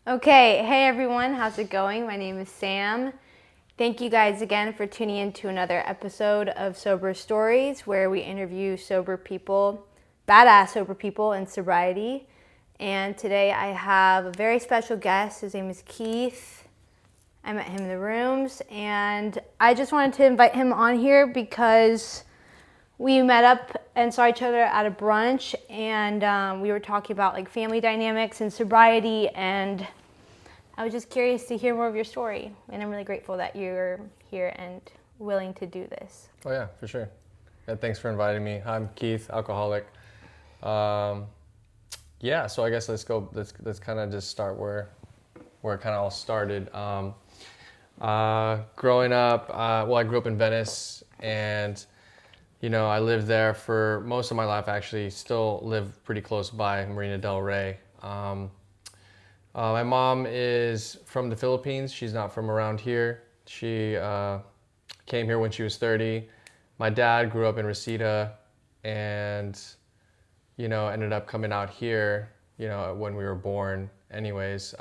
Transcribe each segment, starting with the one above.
Okay, hey everyone, how's it going? My name is Sam. Thank you guys again for tuning in to another episode of Sober Stories, where we interview sober people, badass sober people in sobriety. And today I have a very special guest. His name is Keith. I met him in the rooms, and I just wanted to invite him on here because we met up and saw each other at a brunch, and we were talking about like family dynamics and sobriety, and I was just curious to hear more of your story, and I'm really grateful that you're here and willing to do this. Oh yeah, for sure. Yeah, thanks for inviting me. I'm Keith, alcoholic. Yeah, so I guess let's go. Let's kind of just start where it kind of all started. Growing up, I grew up in Venice, and I lived there for most of my life. Actually, still live pretty close by Marina del Rey. My mom is from the Philippines. She's not from around here. She came here when she was 30. My dad grew up in Reseda, and ended up coming out here. When we were born. Anyways,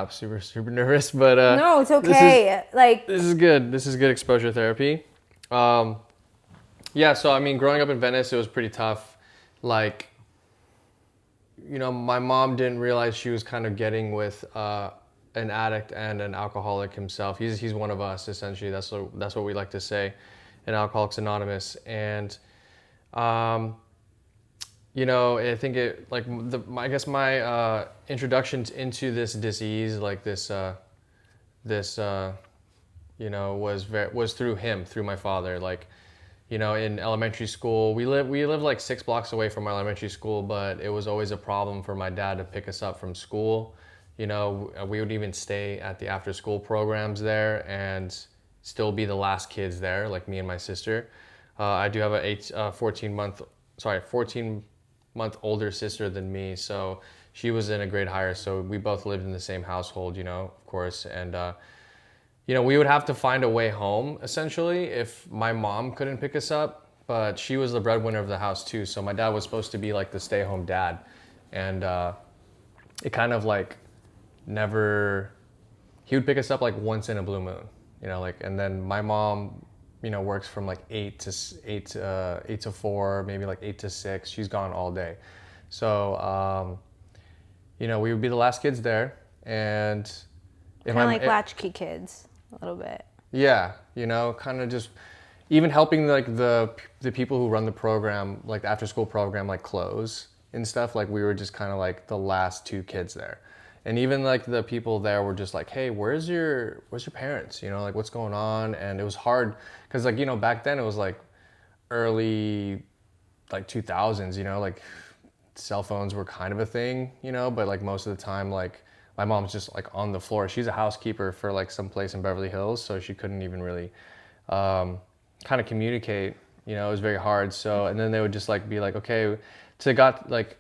super nervous, but No, it's okay. this is good. This is good exposure therapy. Yeah, so I mean, growing up in Venice, it was pretty tough. Like, my mom didn't realize she was kind of getting with an addict and an alcoholic himself. He's one of us, essentially. That's what we like to say in Alcoholics Anonymous. And I think I guess my introduction into this disease, like this was through him, through my father. Like, in elementary school, we lived like 6 blocks away from our elementary school, but it was always a problem for my dad to pick us up from school. We would even stay at the after school programs there and still be the last kids there, like me and my sister. I do have a 14-month older sister than me, so she was in a grade higher, so we both lived in the same household, of course. And we would have to find a way home, essentially, if my mom couldn't pick us up. But she was the breadwinner of the house, too. So my dad was supposed to be, like, the stay-home dad. And it kind of, like, never... He would pick us up, like, once in a blue moon, and then my mom, works from, like, 8 to 4, maybe, like, 8 to 6. She's gone all day. So, we would be the last kids there. And... kind of like latchkey kids, a little bit. Yeah, kind of just even helping like the people who run the program, like the after school program, like close and stuff. Like we were just kind of like the last 2 kids there, and even like the people there were just like, hey, where's your parents? Like what's going on? And it was hard because like back then it was like early like 2000s. Like cell phones were kind of a thing. But like most of the time like. My mom's just like on the floor. She's a housekeeper for like some place in Beverly Hills, so she couldn't even really kind of communicate. It was very hard. So, and then they would just like be like, okay, so it got like,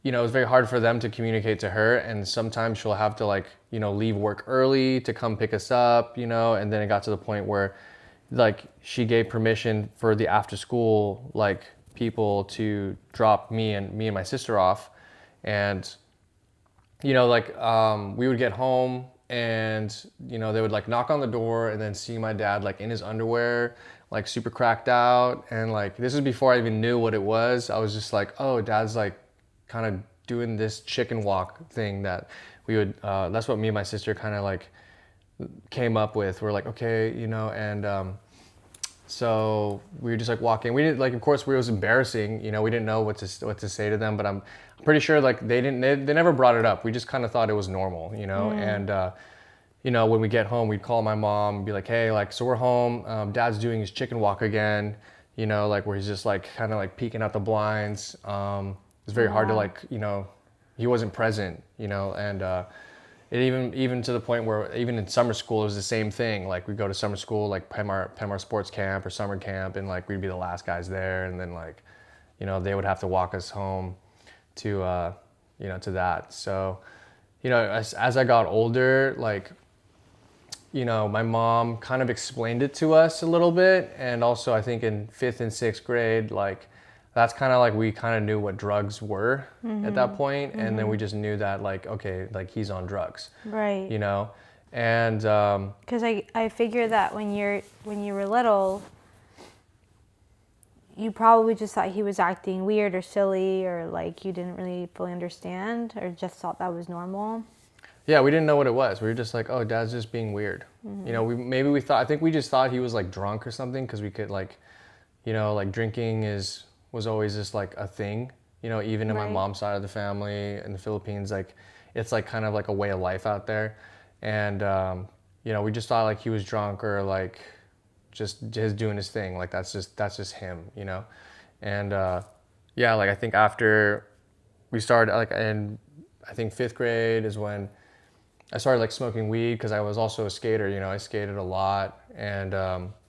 it was very hard for them to communicate to her. And sometimes she'll have to like, leave work early to come pick us up, and then it got to the point where like she gave permission for the after school like people to drop me and my sister off. And we would get home and, they would like knock on the door and then see my dad like in his underwear, like super cracked out. And like, this was before I even knew what it was. I was just like, oh, dad's like kind of doing this chicken walk thing that we would, that's what me and my sister kind of like came up with. We're like, okay, and so we were just like walking. We didn't like, of course, it was embarrassing. We didn't know what to say to them. But I'm pretty sure like they never brought it up. We just kind of thought it was normal, And when we get home, we'd call my mom and be like, hey, like so we're home. Dad's doing his chicken walk again. Like where he's just like kind of like peeking out the blinds. It's very hard to like he wasn't present. And it even to the point where even in summer school it was the same thing. Like we'd go to summer school, like Pemar sports camp or summer camp, and like we'd be the last guys there, and then like they would have to walk us home to to that. So as I got older, like my mom kind of explained it to us a little bit, and also I think in 5th and 6th grade, like that's kind of like we kind of knew what drugs were at that point, and then we just knew that like, okay, like he's on drugs, Right. you know, and Because I figure that when you were little, you probably just thought he was acting weird or silly, or like you didn't really fully understand, or just thought that was normal. yeah, we didn't know what it was. We were just like, oh, dad's just being weird. You know, we thought, I think we just thought he was like drunk or something, because we could like, you know, like drinking was always just like a thing, you know, even in my Right. mom's side of the family in the Philippines, like it's like kind of like a way of life out there. And, you know, we just thought like he was drunk or like just doing his thing. Like that's just him, you know? And, yeah, like I think after we started like, and I think 5th grade is when I started like smoking weed, because I was also a skater, you know, I skated a lot and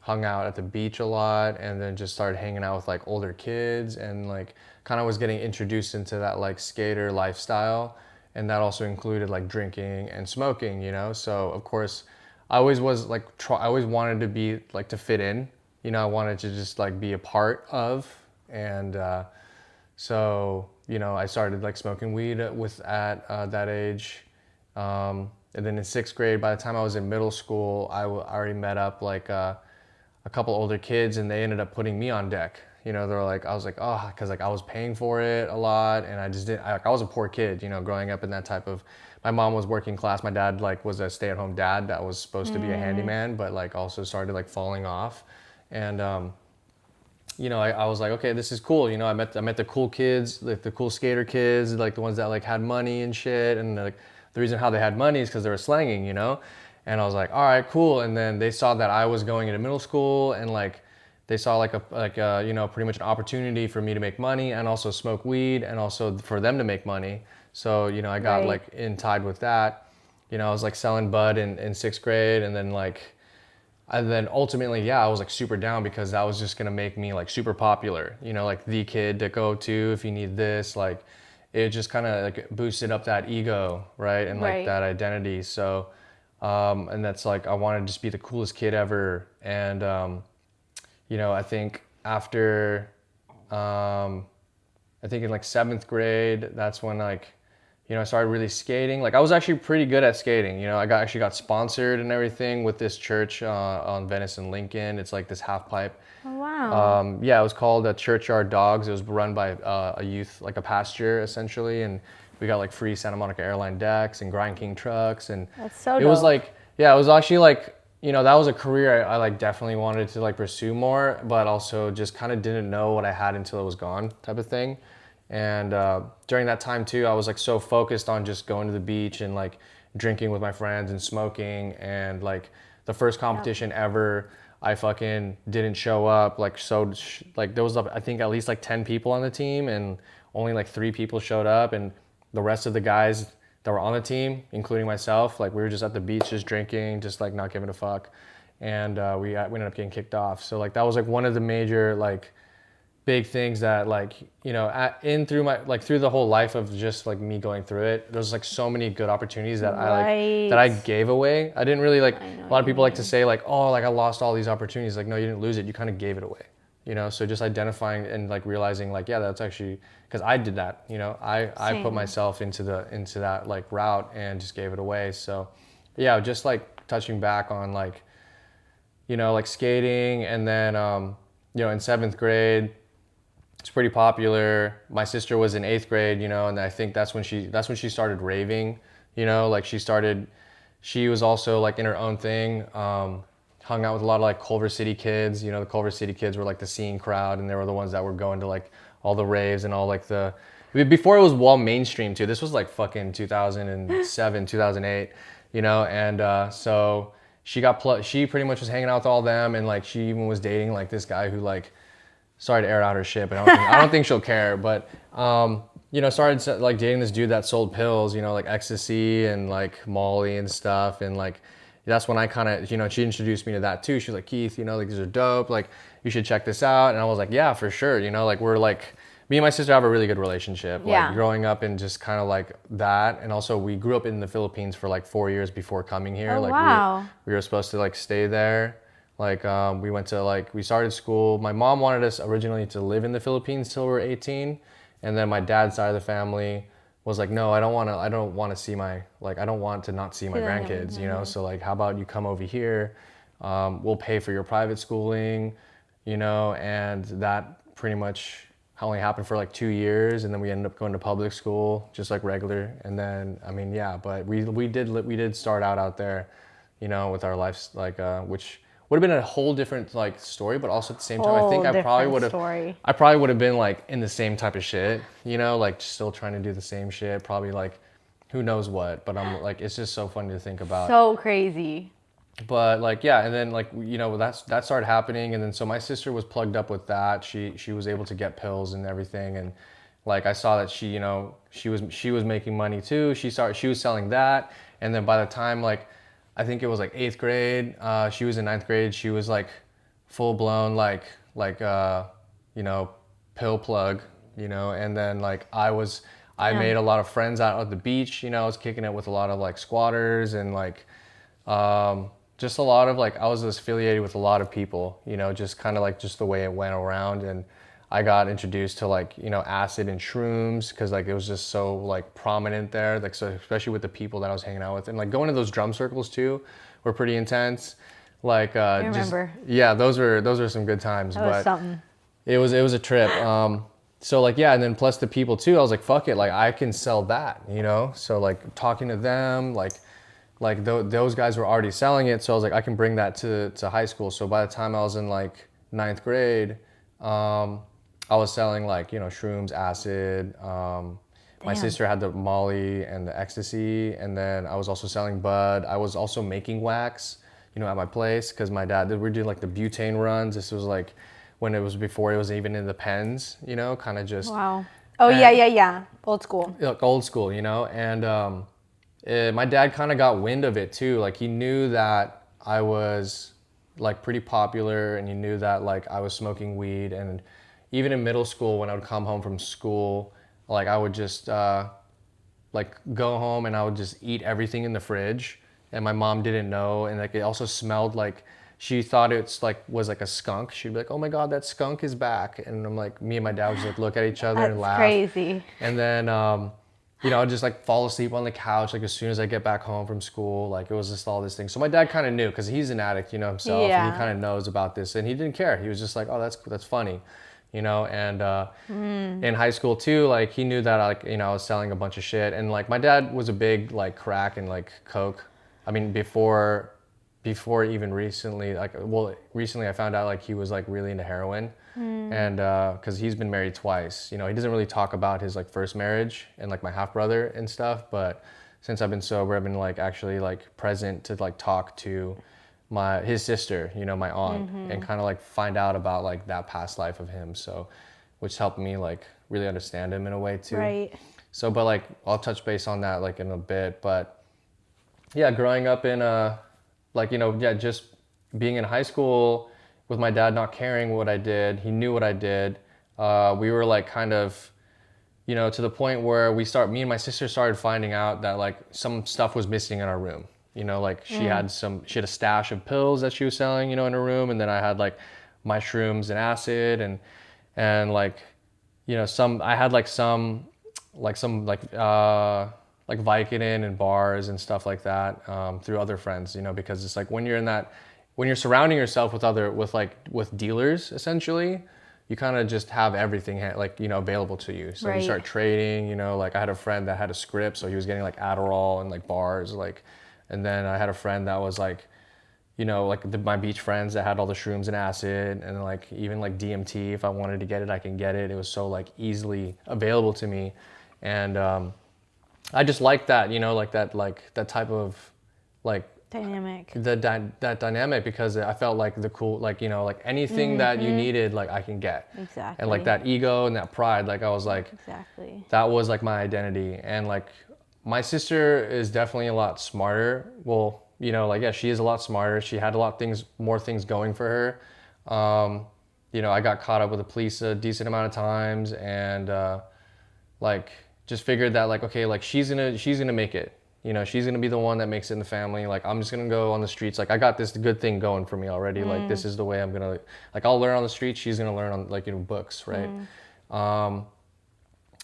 hung out at the beach a lot, and then just started hanging out with like older kids, and like kind of was getting introduced into that like skater lifestyle. And that also included like drinking and smoking, you know? So of course I always was like, I always wanted to be like to fit in, you know, I wanted to just like be a part of. And so, you know, I started like smoking weed at that age. And then in 6th grade, by the time I was in middle school, I already met up like a couple older kids, and they ended up putting me on deck. You know, they're like, I was like, oh, because like I was paying for it a lot, and I just didn't. I was a poor kid, you know, growing up in that type of. My mom was working class. My dad like was a stay-at-home dad that was supposed to be a handyman, but like also started like falling off, and you know, I was like, okay, this is cool. You know, I met the cool kids, like the cool skater kids, like the ones that like had money and shit. And like the reason how they had money is because they were slanging, you know. And I was like, all right, cool. And then they saw that I was going into middle school, and like they saw like a you know, pretty much an opportunity for me to make money and also smoke weed and also for them to make money. So you know, I got Right. like in tied with that. You know, I was like selling bud in 6th grade, and then like. And then ultimately, yeah, I was like super down, because that was just gonna make me like super popular, you know, like the kid to go to if you need this. Like it just kind of like boosted up that ego, right? And like Right. that identity. So, and that's like, I wanted to just be the coolest kid ever. And, you know, I think after, I think in like 7th grade, that's when like, you know, I started really skating. Like I was actually pretty good at skating. You know, actually got sponsored and everything with this church on Venice and Lincoln. It's like this half pipe. Oh, wow. Yeah, it was called Churchyard Dogs. It was run by a youth, like a pasture essentially. And we got like free Santa Monica Airline decks and Grind King trucks. And That's so it was dope. like, yeah, it was actually like, you know, that was a career I like definitely wanted to like pursue more, but also just kind of didn't know what I had until it was gone type of thing. And during that time too, I was like so focused on just going to the beach and like drinking with my friends and smoking. And like the first competition ever, I fucking didn't show up. Like so, like there was I think at least like 10 people on the team, and only like 3 people showed up, and the rest of the guys that were on the team, including myself, like we were just at the beach, just drinking, just like not giving a fuck, and we ended up getting kicked off. So like that was like one of the major like big things that like, you know, through the whole life of just like me going through it, there's like so many good opportunities that I gave away. I didn't really like, a lot of people like to say like, oh, like I lost all these opportunities. Like, no, you didn't lose it, you kind of gave it away, you know. So just identifying and like realizing like, yeah, that's actually, because I did that, you know, I put myself into that like route and just gave it away. So yeah, just like touching back on like, you know, like skating. And then you know, in 7th grade, it's pretty popular. My sister was in 8th grade, you know, and I think that's when she started raving, you know, like she was also like in her own thing, hung out with a lot of like Culver City kids. You know, the Culver City kids were like the scene crowd, and they were the ones that were going to like all the raves and all like before it was well mainstream too. This was like fucking 2007, 2008, you know, and so she pretty much was hanging out with all them, and like she even was dating like this guy who like, sorry to air out her shit, but I don't think she'll care. But you know, started like dating this dude that sold pills, you know, like ecstasy and like Molly and stuff. And like that's when I kind of, you know, she introduced me to that too. She was like, Keith, you know, like these are dope. Like you should check this out. And I was like, yeah, for sure. You know, like we're like, me and my sister have a really good relationship. Yeah. Like growing up and just kind of like that. And also we grew up in the Philippines for like 4 years before coming here. Oh, like wow. we were supposed to like stay there Like we went to we started school. My mom wanted us originally to live in the Philippines till we were 18, and then my dad's side of the family was like, no, I don't want to see I don't want to not see my grandkids, you know. So like, how about you come over here? We'll pay for your private schooling, you know, and that pretty much only happened for like 2 years, and then we ended up going to public school just like regular. And then I mean, yeah, but we did start out there, you know, with our lives which would have been a whole different like story, but also at the same time, I think I probably would have been like in the same type of shit, you know, like still trying to do the same shit, probably like who knows what. But I'm like, it's just so funny to think about. So crazy. But like, yeah, and then like, you know, that started happening, and then so my sister was plugged up with that. She was able to get pills and everything, and like I saw that she, you know, she was making money too. She was selling that, and then by the time like I think it was like 8th grade, she was in 9th grade. She was like full blown you know, pill plug, you know, and then like I made a lot of friends out at the beach, you know. I was kicking it with a lot of like squatters and like just a lot of like, I was affiliated with a lot of people, you know, just kind of like just the way it went around. And I got introduced to like, you know, acid and shrooms because like it was just so like prominent there, like so especially with the people that I was hanging out with, and like going to those drum circles too were pretty intense. Like I remember. yeah, those were some good times. That was but something. It was a trip. So like, yeah, and then plus the people too, I was like, fuck it, like I can sell that, you know. So like talking to them, those guys were already selling it, so I was like, I can bring that to high school. So by the time I was in like 9th grade, I was selling like, you know, shrooms, acid. My sister had the Molly and the ecstasy, and then I was also selling bud. I was also making wax, you know, at my place because my dad, we were doing like the butane runs. This was like when it was before it was even in the pens, you know, kind of just. Wow. Oh, yeah. Old school. Like old school, you know, and my dad kind of got wind of it too. Like he knew that I was like pretty popular, and he knew that like I was smoking weed. And even in middle school, when I would come home from school, like I would just like go home and I would just eat everything in the fridge, and my mom didn't know. And like it also smelled like, she thought was like a skunk. She'd be like, oh my God, that skunk is back. And I'm like, me and my dad would just like look at each other and laugh. That's crazy. And then you know, I'd just like fall asleep on the couch like as soon as I get back home from school. Like it was just all this thing. So my dad kind of knew because he's an addict, you know, himself. Yeah. And he kind of knows about this, and he didn't care. He was just like, oh, that's funny, you know. And in high school too, like he knew that like, you know, I was selling a bunch of shit. And like my dad was a big like crack and like coke. I mean, before even recently, like, well, recently I found out like he was like really into heroin. And because he's been married twice, you know, he doesn't really talk about his like first marriage and like my half brother and stuff. But since I've been sober, I've been like actually like present to like talk to his sister, you know, my aunt, and kind of like find out about like that past life of him. So, which helped me like really understand him in a way too. Right. So, but like I'll touch base on that like in a bit. But yeah, growing up in like, you know, yeah, just being in high school with my dad not caring what I did. He knew what I did. We were like kind of, you know, to the point where me and my sister started finding out that like some stuff was missing in our room. You know, like she had a stash of pills that she was selling, you know, in her room. And then I had like my shrooms and acid and like, you know, I had like some Vicodin and bars and stuff like that through other friends, you know, because it's like when you're surrounding yourself with dealers, essentially, you kind of just have everything like, you know, available to you. So you start trading, you know, like I had a friend that had a script, so he was getting like Adderall and like bars, like, and then I had a friend that was like, you know, like my beach friends that had all the shrooms and acid, and like even like DMT, if I wanted to get it, I can get it. It was so like easily available to me. And I just like that, you know, like that type of like dynamic. That dynamic, because I felt like the cool, like, you know, like anything that you needed, like I can get. Exactly. And like that ego and that pride, like I was like, exactly. That was like my identity. And like my sister is definitely a lot smarter. Well, you know, like, yeah, she is a lot smarter. She had more things going for her. You know, I got caught up with the police a decent amount of times, and like just figured that like, okay, like she's gonna make it. You know, she's gonna be the one that makes it in the family. Like, I'm just gonna go on the streets. Like, I got this good thing going for me already. Like, this is the way I'm gonna, like, I'll learn on the streets. She's gonna learn on, like, books, right?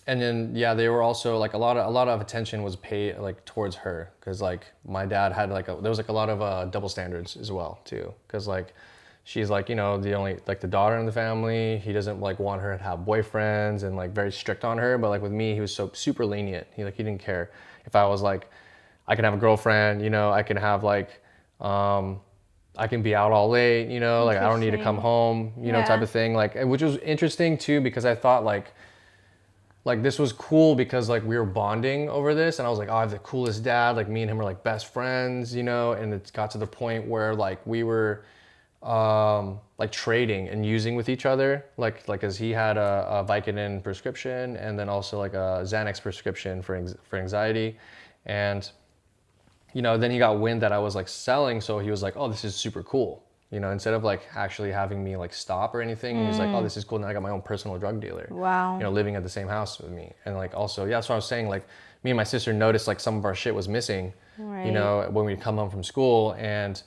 And then, yeah, they were also like a lot of attention was paid like towards her, because like my dad had like there was like a lot of double standards as well too, because like she's like, you know, the only like the daughter in the family. He doesn't like want her to have boyfriends, and like very strict on her. But like with me, he was so super lenient. He didn't care if I was like, I can have a girlfriend, you know, I can have like I can be out all late, you know, like I don't need to come home, you know, type of thing. Like, which was interesting too, because I thought like this was cool because like we were bonding over this, and I was like, oh, I have the coolest dad. Like me and him are like best friends, you know. And it got to the point where like we were like trading and using with each other, like as he had a Vicodin prescription, and then also like a Xanax prescription for anxiety, and you know, then he got wind that I was like selling, so he was like, oh, this is super cool. You know, instead of like actually having me like stop or anything, he was like, oh, this is cool. Now I got my own personal drug dealer. Wow. You know, living at the same house with me. And like also, yeah, that's what I was saying. Like me and my sister noticed like some of our shit was missing, you know, when we'd come home from school, and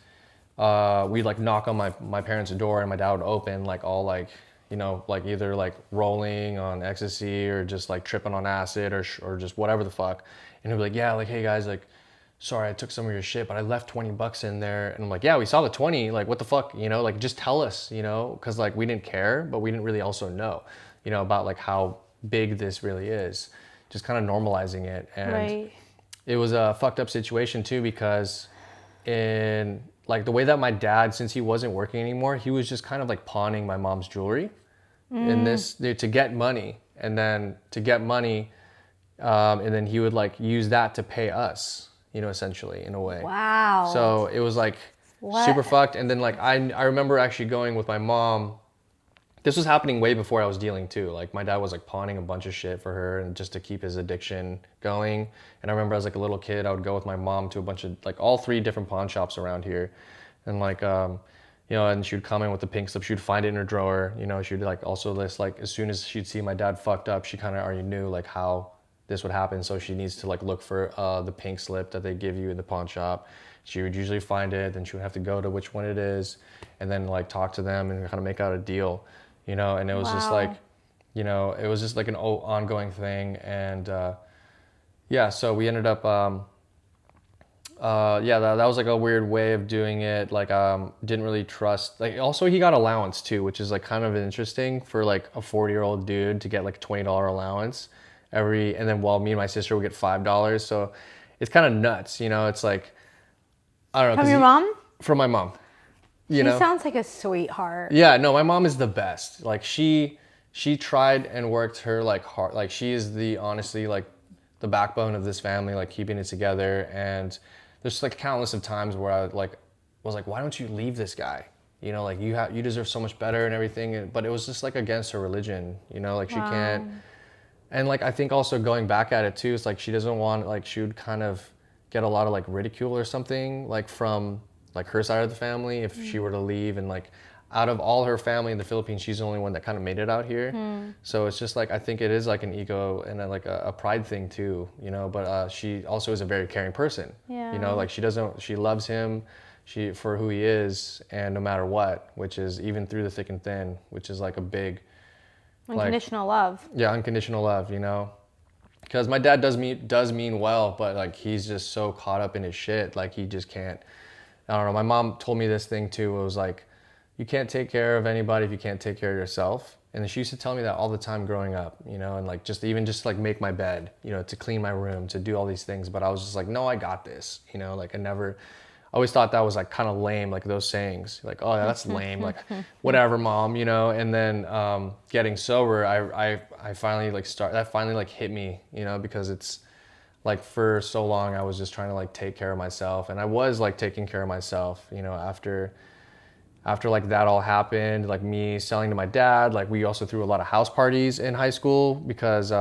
we'd like knock on my parents' door, and my dad would open like all like, you know, like either like rolling on ecstasy or just like tripping on acid or just whatever the fuck. And he'd be like, yeah, like, hey guys, like, sorry, I took some of your shit, but I left $20 in there. And I'm like, yeah, we saw the 20, like, what the fuck, you know, like, just tell us, you know, because like we didn't care, but we didn't really also know, you know, about like how big this really is, just kind of normalizing it. And it was a fucked up situation too, because in like the way that my dad, since he wasn't working anymore, he was just kind of like pawning my mom's jewelry in this to get money, and then and then he would like use that to pay us, you know, essentially in a way. Wow. So it was like super fucked. And then like I remember actually going with my mom. This was happening way before I was dealing too. Like my dad was like pawning a bunch of shit for her, and just to keep his addiction going. And I remember as like a little kid, I would go with my mom to a bunch of like all 3 different pawn shops around here, and like you know, and she would come in with the pink slip. She would find it in her drawer. You know, she'd like also list like as soon as she'd see my dad fucked up, she kind of already knew like how this would happen. So she needs to like look for the pink slip that they give you in the pawn shop. She would usually find it, then she would have to go to which one it is, and then like talk to them and kind of make out a deal, you know. And it was just like, you know, it was just like an ongoing thing. And yeah, so we ended up yeah, that was like a weird way of doing it. Like didn't really trust, like also he got allowance too, which is like kind of interesting for like a 40-year-old dude to get like $20 allowance and then while me and my sister would get $5. So it's kind of nuts, you know. It's like, I don't know. From your mom? From my mom. She sounds like a sweetheart. Yeah, no, my mom is the best. Like she tried and worked her like hard. Like she is honestly like the backbone of this family, like keeping it together. And there's like countless of times where I was like, why don't you leave this guy? You know, like you deserve so much better and everything. But it was just like against her religion, you know, like she can't. And like I think also going back at it too, it's like she doesn't want, like she would kind of get a lot of like ridicule or something like from like her side of the family if she were to leave. And like out of all her family in the Philippines, she's the only one that kind of made it out here. So it's just like I think it is like an ego and like a pride thing too, you know. But she also is a very caring person. You know, like she loves him for who he is, and no matter what, which is even through the thick and thin, which is like a big unconditional love. Yeah, unconditional love, you know. Because my dad does mean well, but like he's just so caught up in his shit, like he just can't. I don't know. My mom told me this thing too. It was like, you can't take care of anybody if you can't take care of yourself. And she used to tell me that all the time growing up, you know, and like just like make my bed, you know, to clean my room, to do all these things. But I was just like, no, I got this, you know. Like I always thought that was like kind of lame, like those sayings, like, oh, yeah, that's lame, like whatever, mom, you know. And then getting sober, I finally that finally like hit me, you know, because it's like for so long I was just trying to like take care of myself, and I was like taking care of myself, you know, after like that all happened, like me selling to my dad. Like we also threw a lot of house parties in high school because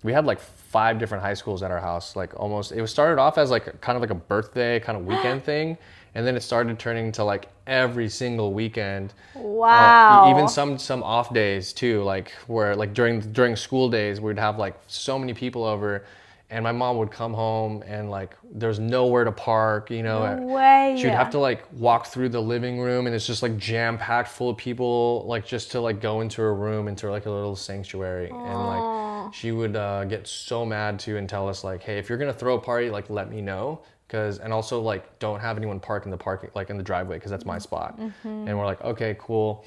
we had like 5 different high schools at our house. Like almost, it was started off as like kind of like a birthday kind of weekend thing, and then it started turning to like every single weekend. Wow. Even some off days too, like where like during school days we'd have like so many people over, And my mom would come home and like there's nowhere to park, you know. No way. She'd have to like walk through the living room and it's just like jam packed full of people, like just to like go into her room, into like a little sanctuary. Aww. And like she would get so mad too and tell us like, hey, if you're gonna throw a party, like let me know. And also like don't have anyone park in the parking, like in the driveway, because that's my spot. And we're like, okay, cool.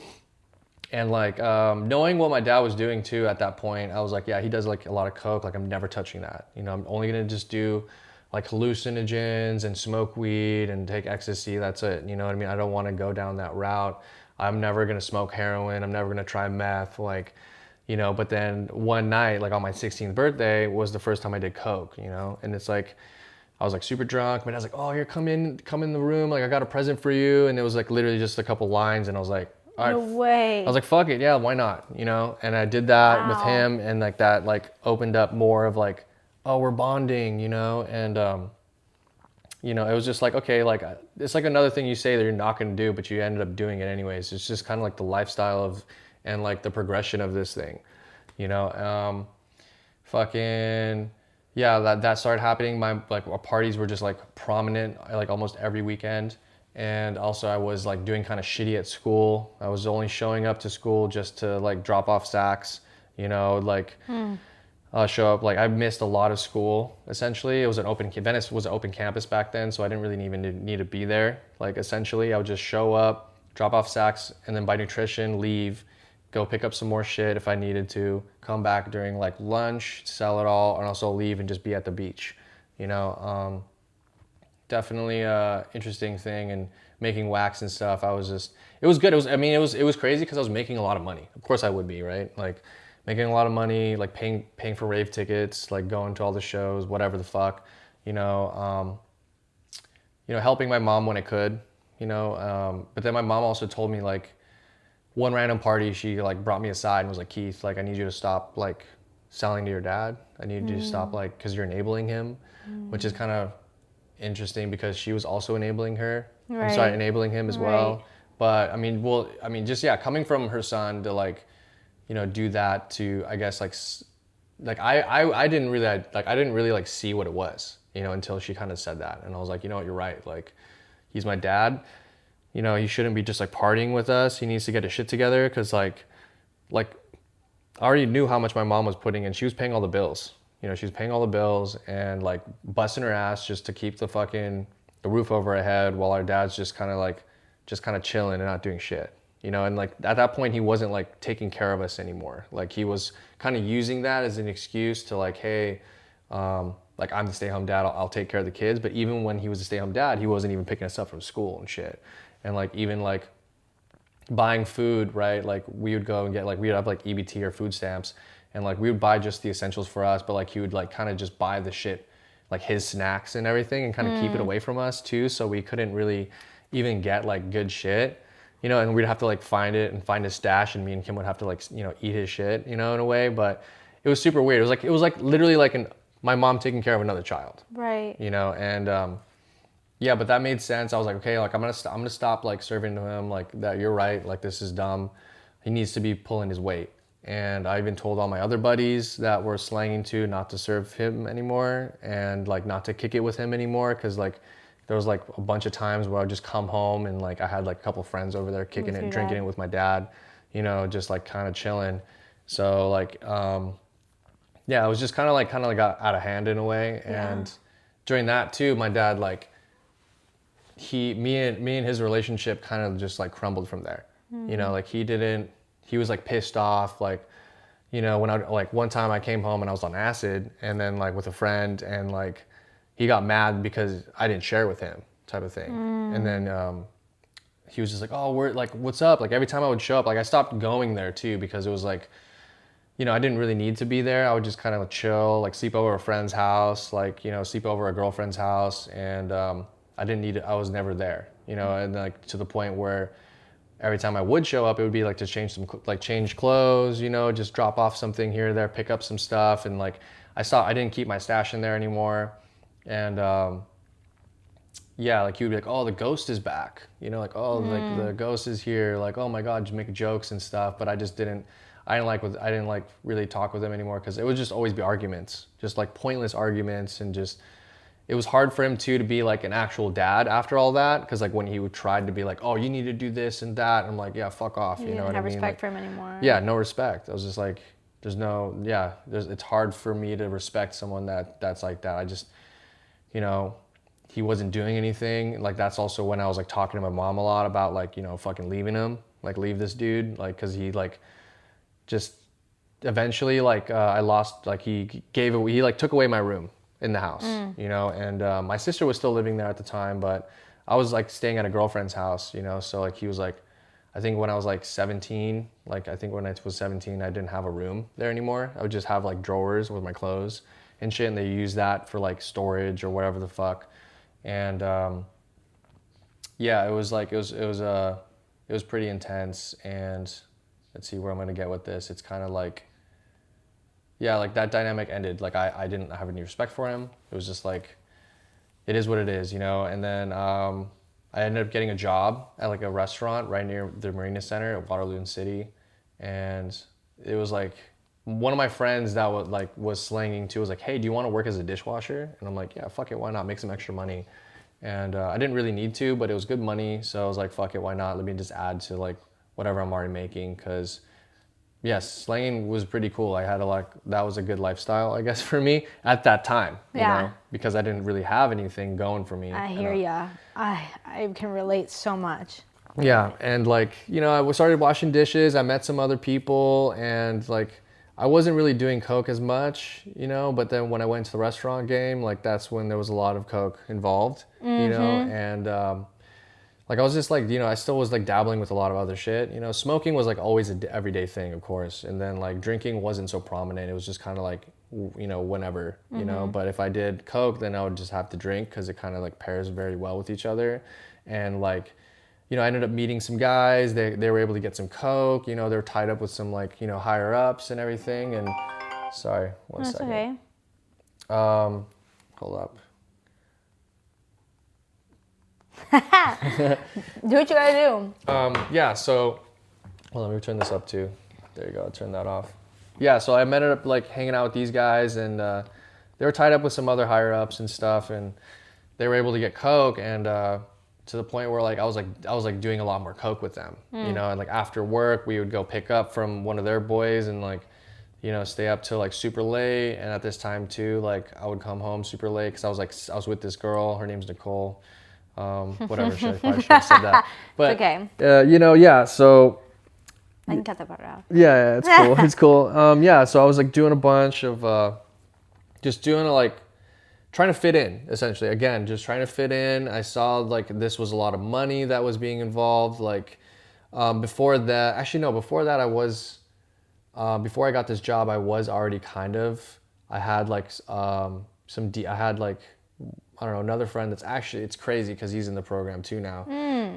And like knowing what my dad was doing too at that point, I was like, yeah, he does like a lot of coke. Like I'm never touching that. You know, I'm only gonna just do like hallucinogens and smoke weed and take ecstasy. That's it. You know what I mean? I don't want to go down that route. I'm never gonna smoke heroin. I'm never gonna try meth. Like, you know. But then one night, like on my 16th birthday, was the first time I did coke. You know, and it's like. I was like super drunk. My dad's like, oh, here, come in the room. Like I got a present for you. And it was like literally just a couple lines. And I was like, all right. No way. I was like, fuck it, yeah, why not, you know? And I did that with him, and like that like opened up more of like, oh, we're bonding, you know? And you know, it was just like, okay, like it's like another thing you say that you're not gonna do, but you ended up doing it anyways. It's just kind of like the lifestyle of and like the progression of this thing, you know? Fucking yeah, that started happening. My like our parties were just like prominent like almost every weekend. And also I was like doing kind of shitty at school. I was only showing up to school just to like drop off sacks, you know, like show up. Like I missed a lot of school essentially. It was Venice was an open campus back then, so I didn't really even need to be there. Like essentially I would just show up, drop off sacks, and then buy nutrition, leave, go pick up some more shit if I needed to, come back during like lunch, sell it all, and also leave and just be at the beach, you know. Definitely a interesting thing, and making wax and stuff. It was good. It was crazy because I was making a lot of money. Of course I would be, right? Like making a lot of money, like paying for rave tickets, like going to all the shows, whatever the fuck, you know, helping my mom when I could, you know, but then my mom also told me like one random party, she like brought me aside and was like, Keith, like I need you to stop like selling to your dad. I need you to stop like, cause you're enabling him, which is kind of interesting because she was also enabling her. Right. I'm sorry, enabling him as well. But I mean, just yeah, coming from her son to like, you know, do that to, I guess like I didn't really like see what it was, you know, until she kind of said that, and I was like, you know what, you're right. Like, he's my dad. You know, he shouldn't be just like partying with us. He needs to get his shit together, because like I already knew how much my mom was putting in. She was paying all the bills. You know, she's paying all the bills and like busting her ass just to keep the roof over her head, while our dad's just kind of chilling and not doing shit. You know, and like at that point he wasn't like taking care of us anymore. Like he was kind of using that as an excuse to like, hey, like I'm the stay-home dad, I'll take care of the kids. But even when he was a stay-home dad, he wasn't even picking us up from school and shit. And like even like buying food, right? Like we would go and get like, we'd have like EBT or food stamps, and like we would buy just the essentials for us, but like he would like kind of just buy the shit, like his snacks and everything, and kind of keep it away from us too, so we couldn't really even get like good shit, you know. And we'd have to like find it and find his stash, and me and Kim would have to like, you know, eat his shit, you know, in a way. But it was super weird. It was like literally like my mom taking care of another child, right? You know. And yeah, but that made sense. I was like, okay, like I'm gonna stop like serving to him, like that. You're right, like this is dumb. He needs to be pulling his weight. And I even told all my other buddies that were slanging to not to serve him anymore, and like not to kick it with him anymore, because like there was like a bunch of times where I'd just come home and like I had like a couple friends over there kicking it, drinking it with my dad, you know, just like kind of chilling. So like yeah, it was just kind of like got out of hand in a way. Yeah. And during that too, my dad like me and his relationship kind of just like crumbled from there. You know, like he was like pissed off, like, you know, when one time I came home and I was on acid, and then like with a friend, and like he got mad because I didn't share with him, type of thing. And then he was just like, oh, we're like, what's up? Like every time I would show up, like I stopped going there too, because it was like, you know, I didn't really need to be there. I would just kind of chill, like sleep over a friend's house, like, you know, sleep over a girlfriend's house. And I was never there, you know. And like to the point where every time I would show up, it would be like to change clothes, you know, just drop off something here or there, pick up some stuff. And like I didn't keep my stash in there anymore. And yeah, like he would be like, oh, the ghost is back, you know, like, oh, like the ghost is here, like, oh my God, just make jokes and stuff. But I I didn't like really talk with him anymore because it would just always be arguments, just like pointless arguments, and just it was hard for him too to be like an actual dad after all that, because like when he would try to be like, oh, you need to do this and that, I'm like, yeah, fuck off, you know what I mean? Have respect for him anymore. Yeah, no respect. I was just like, it's hard for me to respect someone that's like that. I just, you know, he wasn't doing anything. Like that's also when I was like talking to my mom a lot about like, you know, fucking leaving him, like leave this dude, like because he like just eventually like I lost, like he like took away my room in the house, you know, and my sister was still living there at the time, but I was like staying at a girlfriend's house, you know, so like he was like, I think when I was like 17, like I think when I was 17, I didn't have a room there anymore. I would just have like drawers with my clothes and shit, and they use that for like storage or whatever the fuck. And yeah, it was like it was pretty intense. And let's see where I'm gonna get with this. It's kind of like, yeah, like that dynamic ended. Like I didn't have any respect for him. It was just like, it is what it is, you know. And then I ended up getting a job at like a restaurant right near the Marina Center at Waterloo City, and it was like one of my friends that was slanging too was like, hey, do you want to work as a dishwasher? And I'm like, yeah, fuck it, why not? Make some extra money. And I didn't really need to, but it was good money, so I was like, fuck it, why not? Let me just add to like whatever I'm already making, because yes, slanging was pretty cool. I had that was a good lifestyle, I guess, for me at that time, you know, because I didn't really have anything going for me. I hear ya. I can relate so much. Yeah, and like, you know, I started washing dishes. I met some other people, and like, I wasn't really doing coke as much, you know, but then when I went to the restaurant game, like that's when there was a lot of coke involved, you know, and like I was just like, you know, I still was like dabbling with a lot of other shit, you know. Smoking was like always an everyday thing, of course, and then like drinking wasn't so prominent. It was just kind of like, you know, whenever, you know. But if I did coke, then I would just have to drink because it kind of like pairs very well with each other. And like, you know, I ended up meeting some guys. They were able to get some coke, you know. They were tied up with some like, you know, higher ups and everything. And sorry, one second. Okay. Hold up. Do what you gotta do. Yeah, so, well, let me turn this up too. There you go, turn that off. Yeah, so I ended up like hanging out with these guys, and they were tied up with some other higher ups and stuff, and they were able to get coke, and to the point where like I was like doing a lot more coke with them, you know, and like after work we would go pick up from one of their boys and like, you know, stay up till like super late. And at this time too, like I would come home super late because I was with this girl. Her name's Nicole. Whatever, I probably should have said that. But it's okay. you know, yeah. So I can cut that part out. yeah, it's cool. It's cool. Yeah. So I was like doing a bunch of just doing like trying to fit in, essentially. Again, just trying to fit in. I saw like this was a lot of money that was being involved. Like before that, actually no, before that I was before I got this job, I was already kind of. I had like I had like, I don't know, another friend that's actually, it's crazy because he's in the program too now.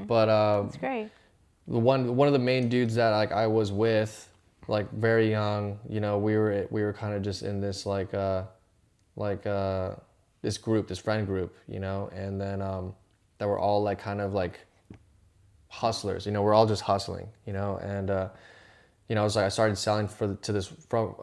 But That's great. one of the main dudes that like I was with, like very young, you know, we were kind of just in this like this group, this friend group, you know, and then that were all like kind of like hustlers, you know, we're all just hustling, you know, and you know, I started selling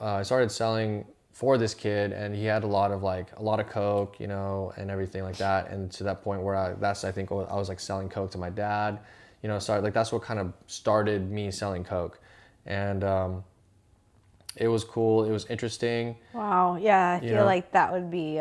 I started selling for this kid, and he had a lot of coke, you know, and everything like that. And to that point where I was like selling coke to my dad, you know, that's what kind of started me selling coke. And it was cool. It was interesting. Wow. Yeah. I feel like that would be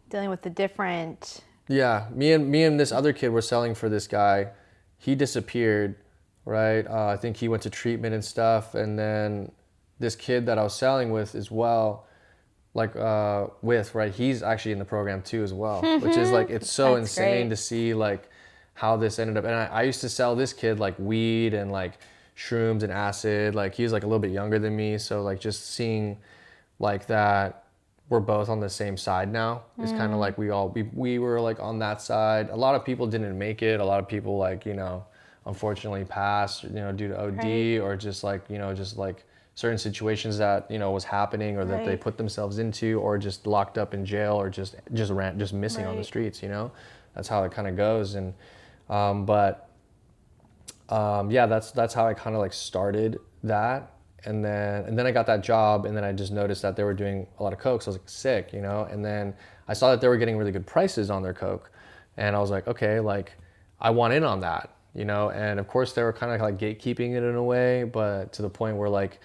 dealing with the different. Yeah. Me and this other kid were selling for this guy. He disappeared, right? I think he went to treatment and stuff. And then this kid that I was selling with as well, like right, he's actually in the program too as well, which is like, it's so insane to see like how this ended up. And I used to sell this kid like weed and like shrooms and acid. Like he was like a little bit younger than me, so like just seeing like that we're both on the same side now is kind of like we were like on that side. A lot of people didn't make it. A lot of people like, you know, unfortunately passed, you know, due to OD or just like, you know, just like certain situations that, you know, was happening or that they put themselves into, or just locked up in jail, or just missing on the streets, you know. That's how it kind of goes. And yeah, that's how I kind of like started that. And then I got that job, and then I just noticed that they were doing a lot of coke. So I was like, sick, you know. And then I saw that they were getting really good prices on their coke, and I was like, okay, like I want in on that, you know. And of course they were kind of like gatekeeping it in a way, but to the point where like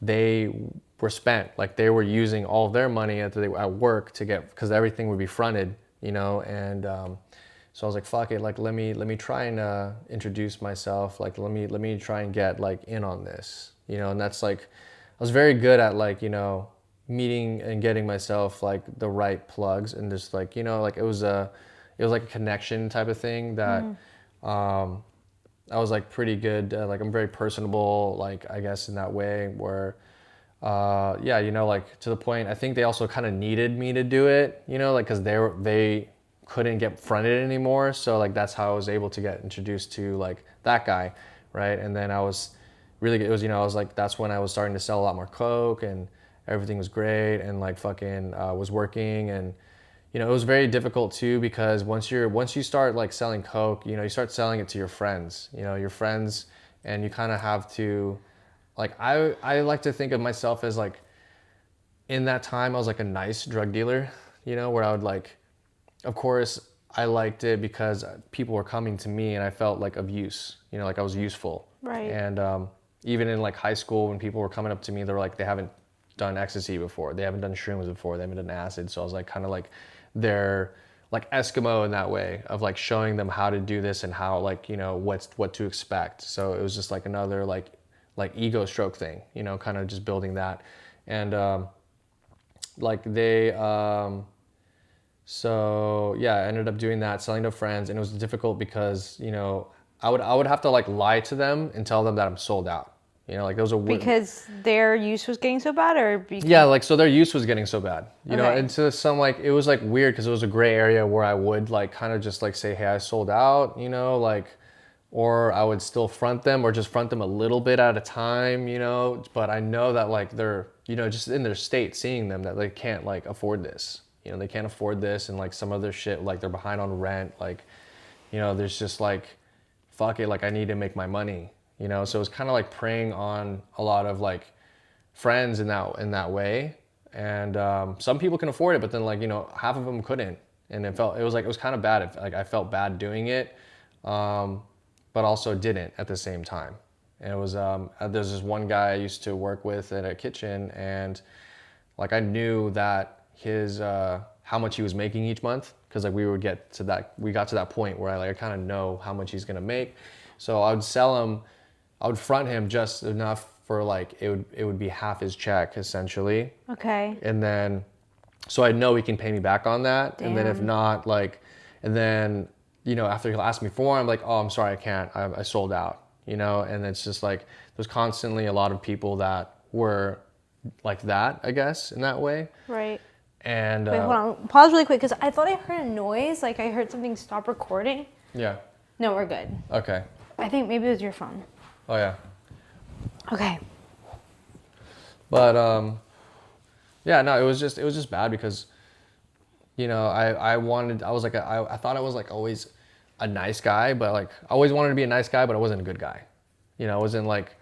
they were spent, like they were using all of their money at work to get, because everything would be fronted, you know. And so I was like, fuck it, like let me try and introduce myself, like let me try and get like in on this, you know. And that's like, I was very good at like, you know, meeting and getting myself like the right plugs, and just like, you know, like it was like a connection type of thing that I was like pretty good, like I'm very personable, like I guess in that way where yeah, you know, like to the point I think they also kind of needed me to do it, you know, like because they couldn't get fronted anymore, so like that's how I was able to get introduced to like that guy, right? And then I was really, it was, you know, I was like, that's when I was starting to sell a lot more coke, and everything was great, and like fucking was working. And you know, it was very difficult too, because once you start like selling coke, you know, you start selling it to your friends, you know, your friends, and you kind of have to, like, I like to think of myself as like, in that time I was like a nice drug dealer, you know, where I would like, of course I liked it because people were coming to me and I felt like of use, you know, like I was useful. Right. And even in like high school, when people were coming up to me, they're like, they haven't done ecstasy before, they haven't done shrooms before, they haven't done acid. So I was like kind of like their like Eskimo in that way of like showing them how to do this and how, like, you know, what to expect. So it was just like another like ego stroke thing, you know, kind of just building that. And like they so yeah, I ended up doing that, selling to friends, and it was difficult because, you know, I would have to like lie to them and tell them that I'm sold out. You know, like those are Because their use was getting so bad, or because... Yeah, like so their use was getting so bad, you know. Okay. And to some, like it was like weird because it was a gray area where I would like kind of just like say, hey, I sold out, you know, like, or I would still front them or just front them a little bit at a time, you know. But I know that like they're, you know, just in their state, seeing them that they can't like afford this, you know, they can't afford this, and like some other shit, like they're behind on rent, like, you know, there's just like, fuck it, like I need to make my money, you know. So it was kind of like preying on a lot of like friends in that way. And some people can afford it, but then like, you know, half of them couldn't, and it was kind of bad. Like I felt bad doing it, but also didn't at the same time. And it was there's this one guy I used to work with at a kitchen, and like I knew that his how much he was making each month, because like we got to that point where I kind of know how much he's gonna make. So I would front him just enough for like it would be half his check essentially. Okay. And then so I know he can pay me back on that. Damn. And then if not, like, and then, you know, after he'll ask me for more, I'm like, oh, I'm sorry, I can't. I sold out, you know. And it's just like there's constantly a lot of people that were like that, I guess, in that way. Right. And Wait, hold on. Pause really quick, because I thought I heard a noise. Like I heard something stop recording. Yeah. No, we're good. Okay. I think maybe it was your phone. Oh yeah. Okay. But yeah, no, it was just bad because, you know, I thought I was like always a nice guy, but like I always wanted to be a nice guy, but I wasn't a good guy. You know, I wasn't like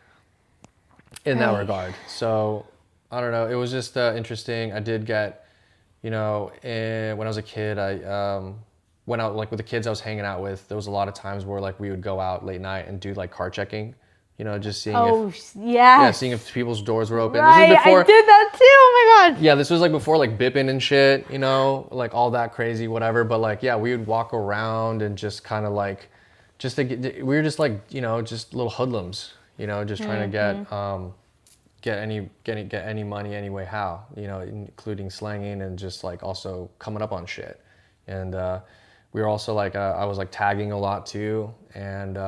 in that regard. So I don't know. It was just interesting. I did get, you know, when I was a kid, I went out like with the kids I was hanging out with. There was a lot of times where like we would go out late night and do like car checking. You know, just seeing seeing if people's doors were open. Right, this is before, I did that too. Oh my god. Yeah, this was like before like bipping and shit, you know, like all that crazy whatever. But like, yeah, we would walk around and just kind of like, just to get, we were just like, you know, just little hoodlums, you know, just trying to get any money any way how, you know, including slanging and just like also coming up on shit. And we were also like, I was like tagging a lot too, and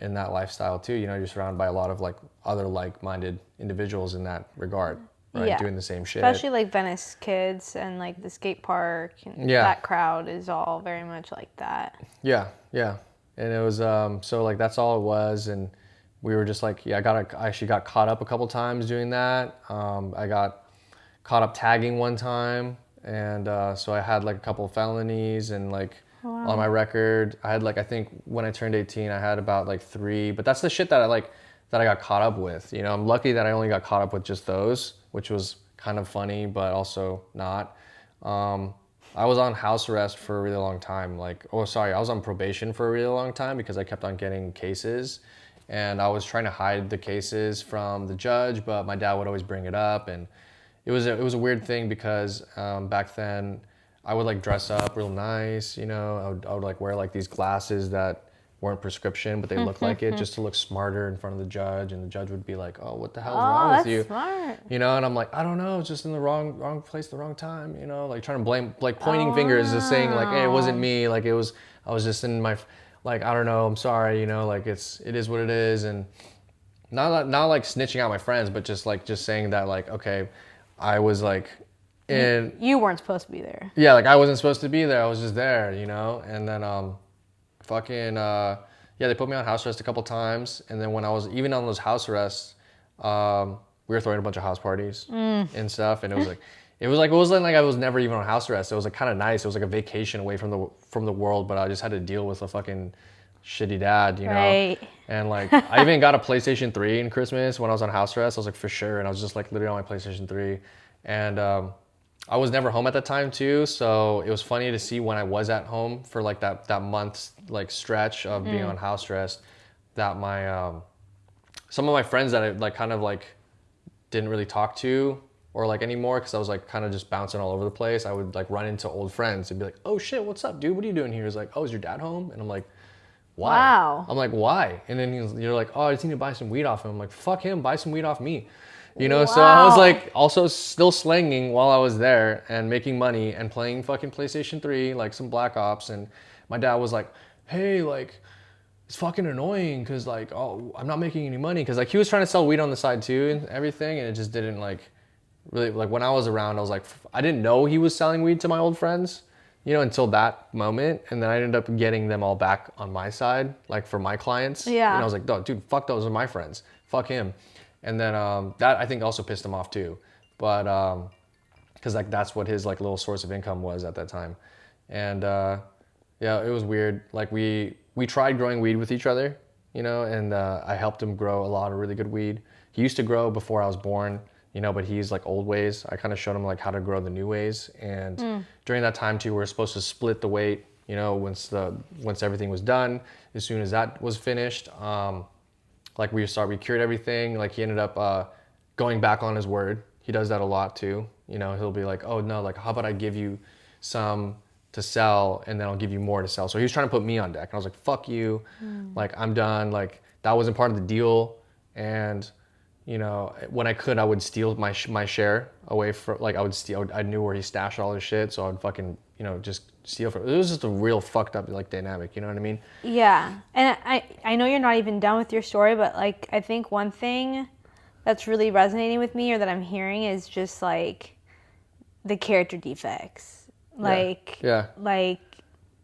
in that lifestyle too, you know, you're surrounded by a lot of like other like-minded individuals in that regard, right? Yeah. Doing the same shit. Especially like Venice kids and like the skate park. And that crowd is all very much like that. Yeah, yeah. And it was, so like that's all it was. And we were just like, yeah, I actually got caught up a couple times doing that. I got caught up tagging one time. And so I had like a couple of felonies and like, on my record, I had like, I think when I turned 18, I had about like 3, but that's the shit that I like, that I got caught up with. You know, I'm lucky that I only got caught up with just those, which was kind of funny, but also not. I was on house arrest for a really long time. I was on probation for a really long time because I kept on getting cases, and I was trying to hide the cases from the judge, but my dad would always bring it up, and it was a weird thing because back then I would like dress up real nice, you know. I would like wear like these glasses that weren't prescription, but they looked like it, just to look smarter in front of the judge, and the judge would be like, "Oh, what the hell's wrong with you?" Smart. You know, and I'm like, "I don't know, it's just in the wrong place, the wrong time," you know, like trying to blame, like pointing fingers, just saying like, "Hey, it wasn't me, like I was just in my, like, I don't know, I'm sorry," you know, like it is what it is, and not like snitching out my friends, but just saying that like, okay, I was like, and you weren't supposed to be there. yeah, like I wasn't supposed to be there, I was just there, you know, and then fucking they put me on house arrest a couple times, and then when I was even on those house arrests, we were throwing a bunch of house parties and stuff, and it wasn't like I was never even on house arrest. It was like kind of nice. It was like a vacation away from the world, but I just had to deal with a fucking shitty dad, you know. Right. And like I even got a PlayStation 3 in Christmas when I was on house arrest. I was like, for sure, and I was just like literally on my PlayStation 3, and I was never home at that time too, so it was funny to see when I was at home for like that month like stretch of being on house arrest, that my some of my friends that I like kind of like didn't really talk to or like anymore, because I was like kind of just bouncing all over the place. I would like run into old friends and be like, "Oh shit, what's up, dude? What are you doing here?" He's like, "Oh, is your dad home?" And I'm like, "Why?" Wow. I'm like, "Why?" And then you're like, "Oh, I just need to buy some weed off him." I'm like, "Fuck him, buy some weed off me." You know, so I was like also still slanging while I was there and making money and playing fucking PlayStation 3, like some Black Ops. And my dad was like, "Hey, like, it's fucking annoying because like, oh, I'm not making any money." Because like he was trying to sell weed on the side too and everything. And it just didn't like really, like when I was around, I was like, I didn't know he was selling weed to my old friends, you know, until that moment. And then I ended up getting them all back on my side, like for my clients. Yeah. And I was like, "Oh, dude, fuck, those are my friends. Fuck him." And then that I think also pissed him off too, but because like that's what his like little source of income was at that time, and yeah, it was weird. Like we tried growing weed with each other, you know, and I helped him grow a lot of really good weed. He used to grow before I was born, you know, but he's like old ways. I kind of showed him like how to grow the new ways, and during that time too, we were supposed to split the weight, you know, once everything was done. As soon as that was finished. Like we cured everything. Like he ended up going back on his word. He does that a lot too. You know, he'll be like, "Oh no, like how about I give you some to sell and then I'll give you more to sell." So he was trying to put me on deck. And I was like, "Fuck you. Like I'm done." Like that wasn't part of the deal. And you know, when I could, I would steal my share away from, like I would steal, I knew where he stashed all his shit. So I would fucking, you know, just steal from, it was just a real fucked up like dynamic. You know what I mean? Yeah. And I know you're not even done with your story, but like I think one thing that's really resonating with me or that I'm hearing is just like the character defects. Like like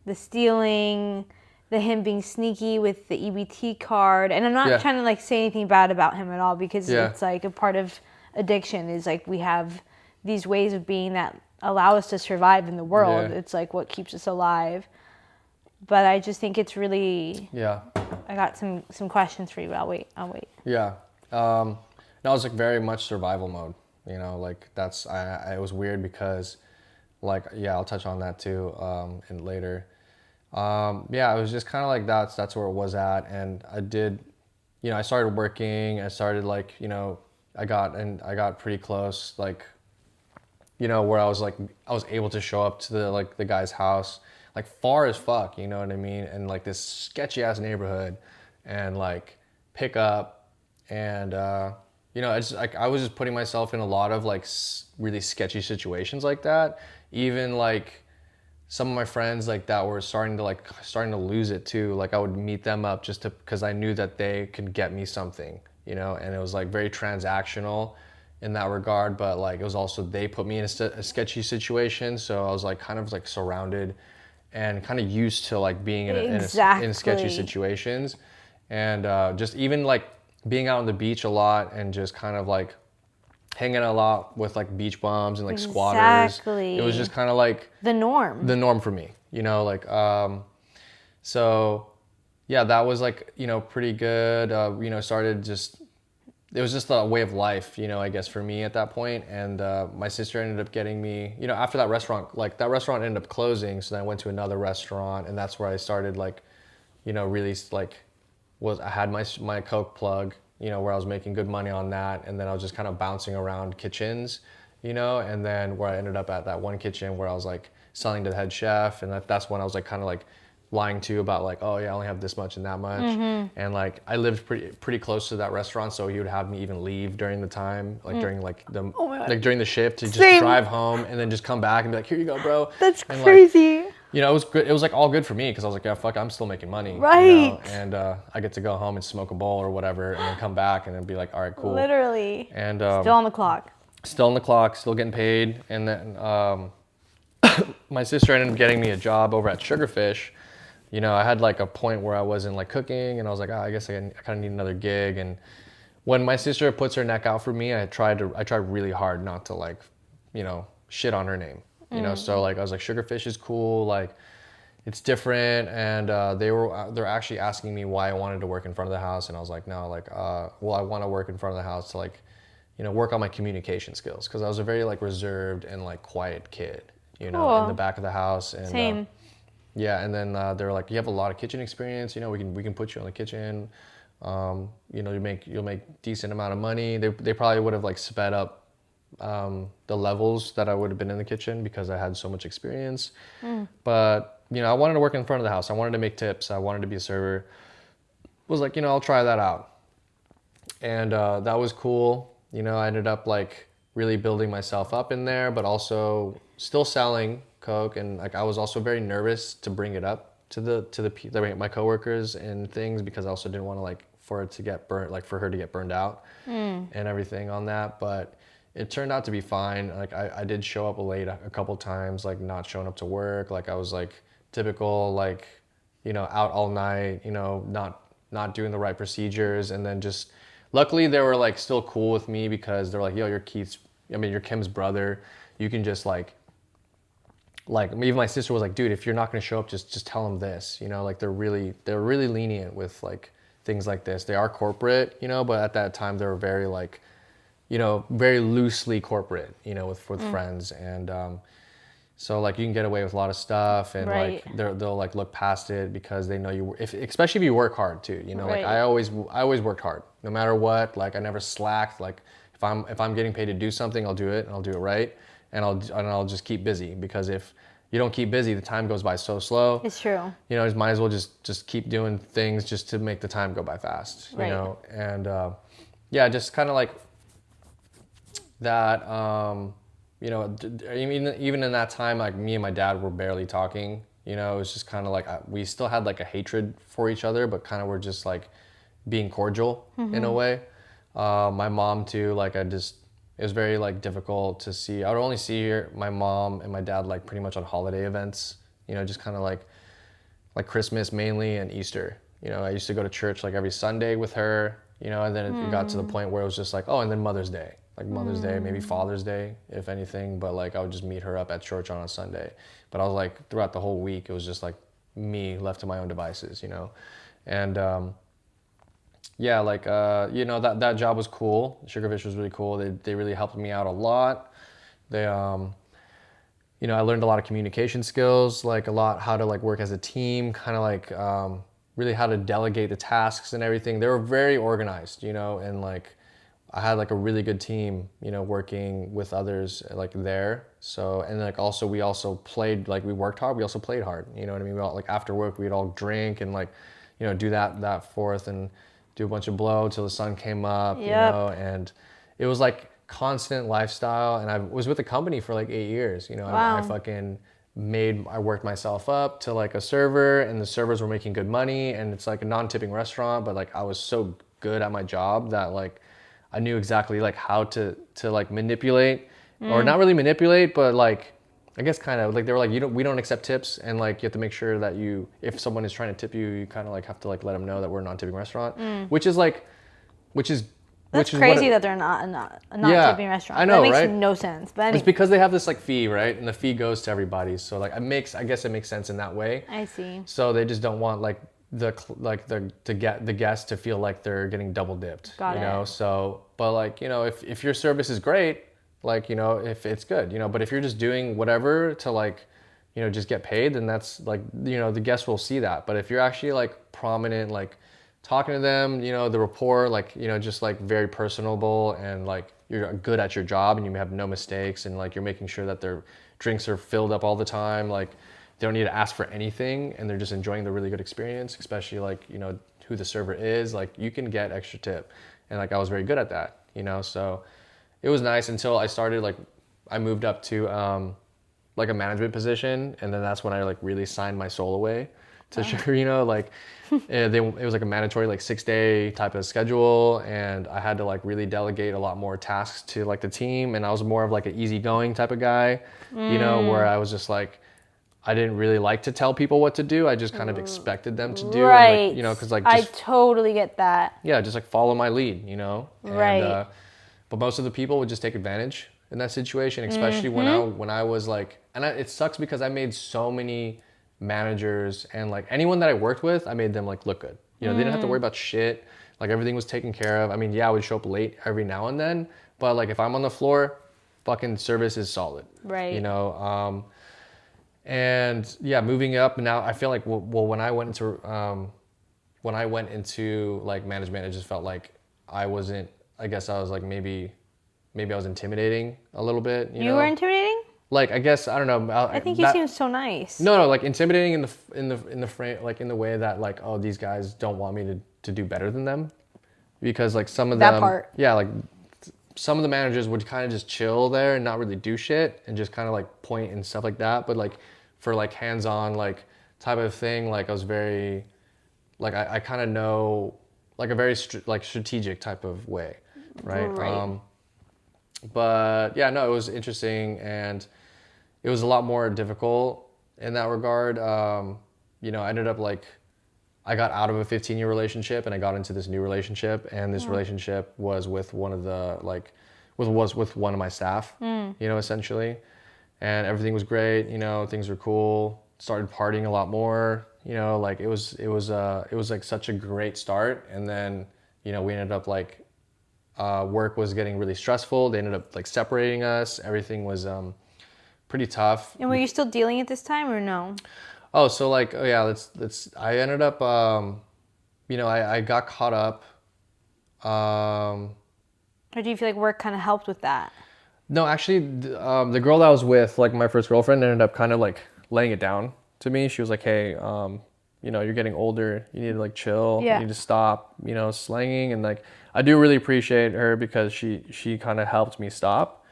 the stealing, the him being sneaky with the EBT card. And I'm not trying to like say anything bad about him at all, because it's like a part of addiction is like we have these ways of being that allow us to survive in the world. It's like what keeps us alive. But I just think it's really I got some questions for you, but I'll wait. Yeah. No, it was like very much survival mode, you know, like that's it was weird because like I'll touch on that too and later. It was just kind of like that's where it was at. And I did, you know, I started working. I started like, you know, I got pretty close, like, you know, where I was able to show up to the guy's house, like far as fuck, you know what I mean? And like this sketchy ass neighborhood, and like pick up, and you know, it's like I was just putting myself in a lot of like really sketchy situations like that. Even like some of my friends like that were starting to lose it too. Like I would meet them up just because I knew that they could get me something, you know, and it was like very transactional in that regard. But like it was also, they put me in a sketchy situation, so I was like kind of like surrounded and kind of used to like being in sketchy situations, and just even like being out on the beach a lot and just kind of like hanging a lot with like beach bums and like squatters. It was just kind of like the norm for me, you know, like so yeah, that was like, pretty good. Started just, it was just a way of life, I guess for me at that point. And my sister ended up getting me, after that restaurant, like that restaurant ended up closing. So then I went to another restaurant, and that's where I started like, really like I had my Coke plug, where I was making good money on that. And then I was just kind of bouncing around kitchens, and then where I ended up at that one kitchen where I was like selling to the head chef. And that's when I was like kind of like lying to about like, oh yeah, I only have this much and that much. And like I lived pretty close to that restaurant, so he would have me even leave during the time, like during like the during the shift, to just drive home and then just come back and be like, here you go, bro. That's and crazy. Like, it was good. It was like all good for me because I was like, yeah, fuck, I'm still making money. Right. And I get to go home and smoke a bowl or whatever, and then come back and then be like, all right, cool. Literally. And still on the clock. Still on the clock, still getting paid. And then my sister ended up getting me a job over at Sugarfish. I had like a point where I wasn't like cooking, and I was like, I guess I kind of need another gig. And when my sister puts her neck out for me, I tried really hard not to like, shit on her name. So like I was like, Sugarfish is cool, like it's different. And they're actually asking me why I wanted to work in front of the house, and I was like, no, like well, I want to work in front of the house to like, work on my communication skills, because I was a very like reserved and like quiet kid, Cool. in the back of the house. And Same. yeah, and then they were like, you have a lot of kitchen experience, we can put you in the kitchen. You'll make decent amount of money. They probably would have like sped up the levels that I would have been in the kitchen because I had so much experience. But I wanted to work in front of the house. I wanted to make tips. I wanted to be a server. Was like, I'll try that out. And that was cool. I ended up like really building myself up in there, but also still selling Coke. And like I was also very nervous to bring it up to my coworkers and things, because I also didn't want to like for her to get burned out and everything on that. But it turned out to be fine. Like I did show up late a couple times, like not showing up to work. Like I was like typical, like, out all night, not doing the right procedures. And then just luckily they were like still cool with me, because they're like, yo, you're Kim's brother. You can just like even my sister was like, dude, if you're not going to show up, just tell them this, like they're really lenient with like things like this. They are corporate, but at that time they were very like, very loosely corporate, with friends. And so like you can get away with a lot of stuff, and Right. like they'll like look past it because they know especially if you work hard too, Right. like I always worked hard no matter what. Like I never slacked. Like if I'm getting paid to do something, I'll do it, and I'll do it right. And I'll just keep busy, because if you don't keep busy, the time goes by so slow. It's true. Just might as well just keep doing things just to make the time go by fast. Right. And yeah, just kind of like that. Even in that time, like me and my dad were barely talking. It was just kind of like we still had like a hatred for each other, but kind of were just like being cordial in a way. My mom too, like it was very like difficult to see. I would only see my mom and my dad like pretty much on holiday events, just kind of like Christmas mainly and Easter. I used to go to church like every Sunday with her, and then it got to the point where it was just like, oh, and then Mother's Day, maybe Father's Day, if anything. But like I would just meet her up at church on a Sunday. But I was like, throughout the whole week, it was just like me left to my own devices, and yeah, like, that job was cool. Sugarfish was really cool. They really helped me out a lot. They, I learned a lot of communication skills, like a lot how to like work as a team, kind of like really how to delegate the tasks and everything. They were very organized, and like I had like a really good team, working with others like there. So, and like also we also played, like we worked hard, we also played hard, you know what I mean? We all, like after work, we'd all drink and like, do that forth and do a bunch of blow till the sun came up, Yep. And it was like constant lifestyle. And I was with the company for like 8 years, Wow. I worked myself up to like a server, and the servers were making good money, and it's like a non-tipping restaurant, but like I was so good at my job that like I knew exactly like how to like manipulate, or not really manipulate, but like I guess kind of like they were like, we don't accept tips, and like you have to make sure that if someone is trying to tip you, you kind of like have to like let them know that we're a non-tipping restaurant, which is That's crazy that they're not a non-tipping restaurant. I know, that makes right? no sense. But anyway. It's because they have this like fee, right? And the fee goes to everybody, so like I guess it makes sense in that way. I see. So they just don't want like to get the guests to feel like they're getting double dipped. Got you know, it. so but like, you know, if your service is great, like, you know, if it's good, you know, but if you're just doing whatever to like, you know, just get paid, then that's like, you know, the guests will see that. But if you're actually like prominent, like talking to them, you know, the rapport, like, you know, just like very personable, and like you're good at your job and you have no mistakes, and like you're making sure that their drinks are filled up all the time, like they don't need to ask for anything, and they're just enjoying the really good experience, especially like, you know, who the server is, like you can get extra tip. And like I was very good at that, you know, so it was nice until I started like, I moved up to like a management position, and then that's when I like really signed my soul away to sugar, you know, like it was like a mandatory like 6-day type of schedule, and I had to like really delegate a lot more tasks to like the team, and I was more of like an easygoing type of guy, you know, where I was just like, I didn't really like to tell people what to do. I just kind of expected them to do, Right. and like, you know, because like I just, totally get that. yeah, just like follow my lead, you know, Right. and but most of the people would just take advantage in that situation, especially when I was like, and it sucks because I made so many managers and like anyone that I worked with, I made them like look good. You know, they didn't have to worry about shit. Like everything was taken care of. I mean, yeah, I would show up late every now and then, but like if I'm on the floor, fucking service is solid. Right. You know, and yeah, moving up now, I feel like well when I went into like management, it just felt like I wasn't. I guess I was like maybe I was intimidating a little bit. You know? Were intimidating? Like I guess I don't know. I think you seem so nice. No, like intimidating in the frame, like in the way that like, oh, these guys don't want me to do better than them, because like some of them, That part. yeah, like some of the managers would kind of just chill there and not really do shit and just kind of like point and stuff like that. But like for like hands-on like type of thing, like I was very, like I kind of know like a very like strategic type of way, right? Right. But yeah, no, it was interesting, and it was a lot more difficult in that regard. You know, I ended up like, I got out of a 15-year relationship and I got into this new relationship, and this relationship was with one of the like, was with one of my staff, you know, essentially, and everything was great. You know, things were cool. Started partying a lot more. You know, like it was like such a great start, and then you know we ended up like. Work was getting really stressful. They ended up like separating us. Everything was pretty tough. And were you still dealing at this time or no? Oh, so like, oh yeah, I ended up, you know, I got caught up. Or do you feel like work kind of helped with that? No, actually, the girl that I was with, like my first girlfriend, ended up kind of like laying it down to me. She was like, hey, you know, you're getting older. You need to like chill. Yeah. You need to stop, you know, slanging. And like, I do really appreciate her because she kind of helped me stop.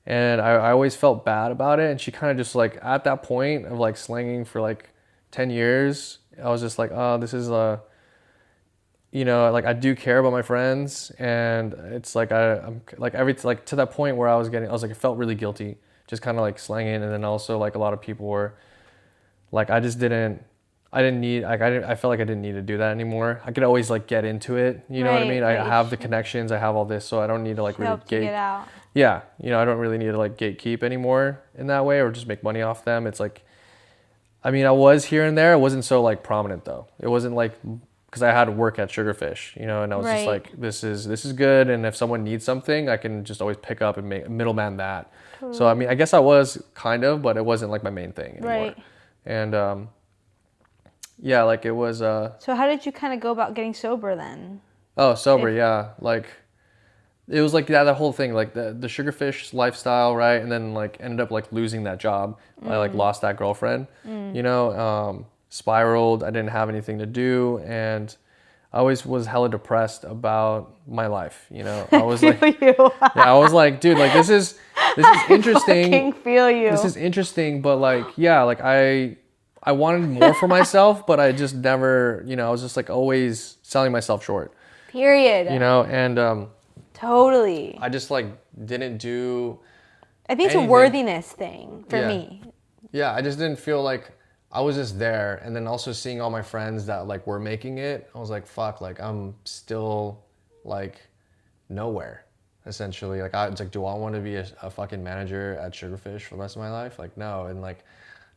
And I always felt bad about it. And she kind of just like, at that point of like slanging for like 10 years, I was just like, oh, this is you know, like I do care about my friends. And it's like, I'm like like to that point where I was like, I felt really guilty just kind of like slanging. And then also like a lot of people were like, I felt like I didn't need to do that anymore. I could always like get into it. You know what I mean? I have the connections, I have all this, so I don't need to like really get out. Yeah, you know, I don't really need to like gatekeep anymore in that way or just make money off them. It's like, I mean, I was here and there. It wasn't so like prominent though. It wasn't like, because I had to work at Sugarfish, you know, and I was just like, this is good. And if someone needs something, I can just always pick up and make middleman that. Totally. So I mean, I guess I was kind of, but it wasn't like my main thing anymore. Right. And yeah, like it was. So how did you kind of go about getting sober then? Oh, sober, yeah. Like it was like that whole thing, like the Sugarfish lifestyle, right? And then like ended up like losing that job. I like lost that girlfriend, you know, spiraled. I didn't have anything to do, and I always was hella depressed about my life. You know, I was like, yeah, I was like, dude, like this is interesting. I fucking feel you. This is interesting, but like, yeah, like I wanted more for myself, but I just never, you know, I was just like always selling myself short. Period. You know, and totally. I just like didn't do I think it's anything. a worthiness thing for me. Yeah, I just didn't feel like I was just there. And then also seeing all my friends that like were making it, I was like, fuck, like I'm still like nowhere, essentially. Like it's like, do I want to be a fucking manager at Sugarfish for the rest of my life? Like no. And like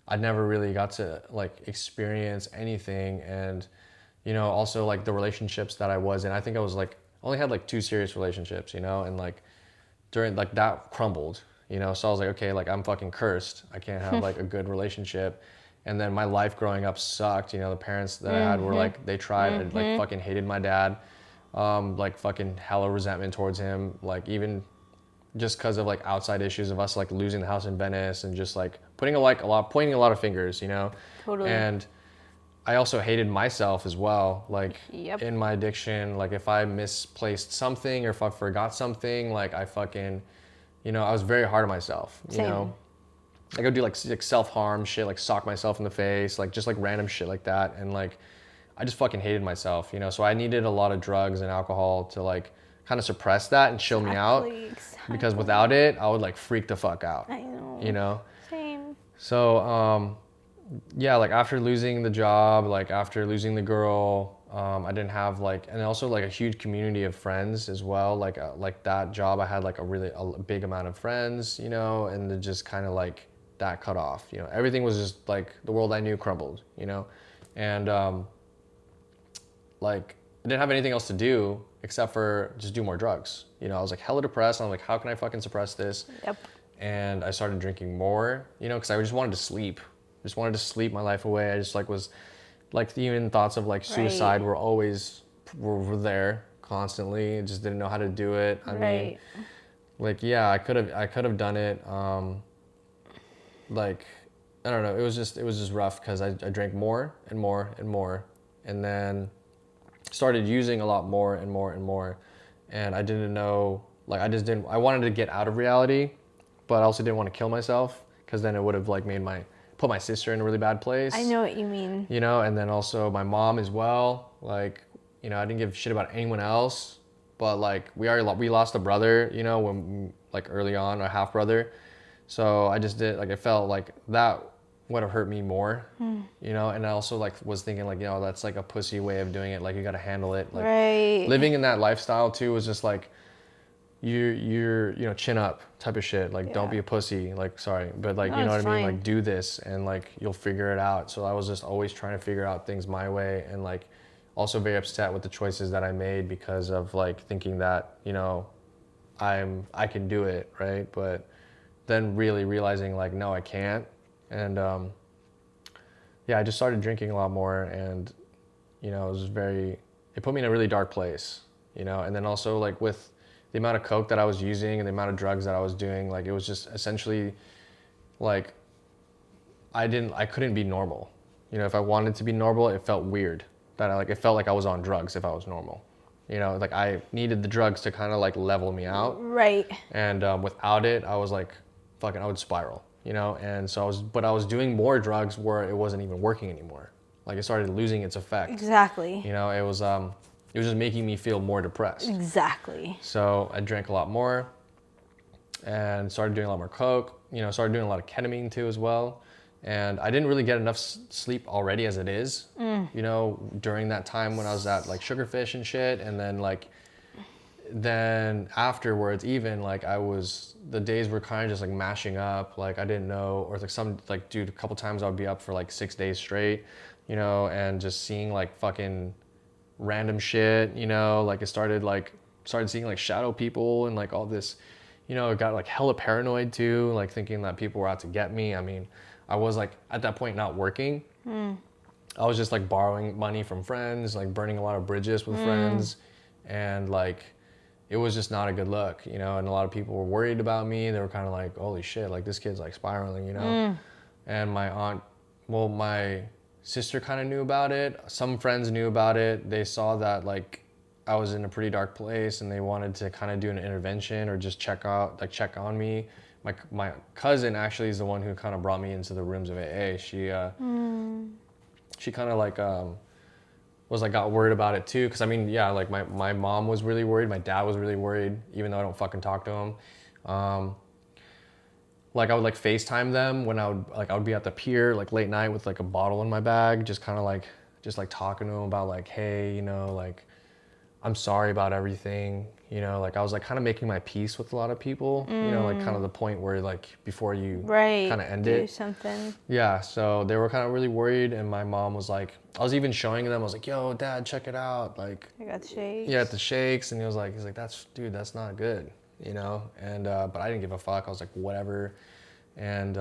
I never really got to like experience anything. And you know, also like the relationships that I was in. I think I was like, only had like 2 serious relationships, you know, and like during like that crumbled, you know, so I was like, okay, like I'm fucking cursed. I can't have like a good relationship. And then my life growing up sucked. You know, the parents that I had were like, they tried, I like fucking hated my dad, like fucking hella resentment towards him, like even just because of like outside issues of us like losing the house in Venice and just like pointing a lot of fingers, you know. Totally. And I also hated myself as well, like Yep. in my addiction, like if I misplaced something or if I forgot something, like I fucking, you know, I was very hard on myself, you Same. know. Like I would do like self-harm shit, like sock myself in the face, like just like random shit like that. And like, I just fucking hated myself, you know? So I needed a lot of drugs and alcohol to like kind of suppress that and chill me out. Exactly. Because without it, I would like freak the fuck out, I know. you know? Same. So, yeah, like after losing the job, like after losing the girl, I didn't have like, and also like a huge community of friends as well. Like that job, I had like a big amount of friends, you know, and it just kind of like that cut off, you know, everything was just like the world I knew crumbled, you know, and like I didn't have anything else to do except for just do more drugs. You know, I was like hella depressed. I'm like, how can I fucking suppress this? Yep. And I started drinking more, you know, because I just wanted to sleep. Just wanted to sleep my life away. I just like was, like even thoughts of like suicide were always were there constantly. Just didn't know how to do it. I mean, like yeah, I could have done it. Like I don't know. It was just rough because I drank more and more and more, and then started using a lot more and more and more, and I didn't know. Like I wanted to get out of reality, but I also didn't want to kill myself because then it would have like put my sister in a really bad place. I know what you mean. You know, and then also my mom as well. Like, you know, I didn't give a shit about anyone else, but like we lost a brother, you know, when like early on, a half brother. So I just did like, it felt like that would have hurt me more, you know, and I also like was thinking like, you know, that's like a pussy way of doing it. Like you got to handle it. Like living in that lifestyle too was just like, you're you know, chin up type of shit, like don't be a pussy, like sorry, but like you know what I mean, like do this and like you'll figure it out. So I was just always trying to figure out things my way, and like also very upset with the choices that I made because of like thinking that, you know, I can do it, right? But then really realizing like no, I can't. And yeah, I just started drinking a lot more, and you know, it put me in a really dark place, you know. And then also like with the amount of coke that I was using and the amount of drugs that I was doing, like it was just essentially like I couldn't be normal. You know, if I wanted to be normal, it felt weird. It felt like I was on drugs if I was normal. You know, like I needed the drugs to kind of like level me out. Right. And without it, I was like, fucking, I would spiral, you know? And so I was doing more drugs where it wasn't even working anymore. Like it started losing its effect. Exactly. You know, it was just making me feel more depressed. Exactly. So I drank a lot more and started doing a lot more coke, you know, started doing a lot of ketamine too as well. And I didn't really get enough sleep already as it is, you know, during that time when I was at like Sugarfish and shit. And then like, then afterwards, even like the days were kind of just like mashing up. Like I didn't know, or like dude, a couple times I would be up for like 6 days straight, you know, and just seeing like fucking random shit, you know, like started seeing like shadow people and like all this, you know, it got like hella paranoid too, like thinking that people were out to get me. I mean, I was like at that point not working. I was just like borrowing money from friends, like burning a lot of bridges with friends, and like it was just not a good look, you know. And a lot of people were worried about me. They were kind of like, holy shit, like this kid's like spiraling, you know. And my sister kind of knew about it. Some friends knew about it. They saw that like I was in a pretty dark place and they wanted to kind of do an intervention or just check on me. My cousin actually is the one who kind of brought me into the rooms of AA. She kind of like was like got worried about it too, because I mean, yeah, like my mom was really worried, my dad was really worried, even though I don't fucking talk to him. Like I would like FaceTime them when I would be at the pier like late night with like a bottle in my bag, just kind of like talking to them about like, hey, you know, like I'm sorry about everything. You know, like I was like kind of making my peace with a lot of people, you know, like kind of the point where like before you Right. kind of end Do it. something. Yeah, so they were kind of really worried, and my mom was like, I was even showing them, I was like, yo, Dad, check it out. Like, I got shakes. yeah, at the shakes, and he's like, dude, that's not good, you know? And, but I didn't give a fuck. I was like, whatever. And,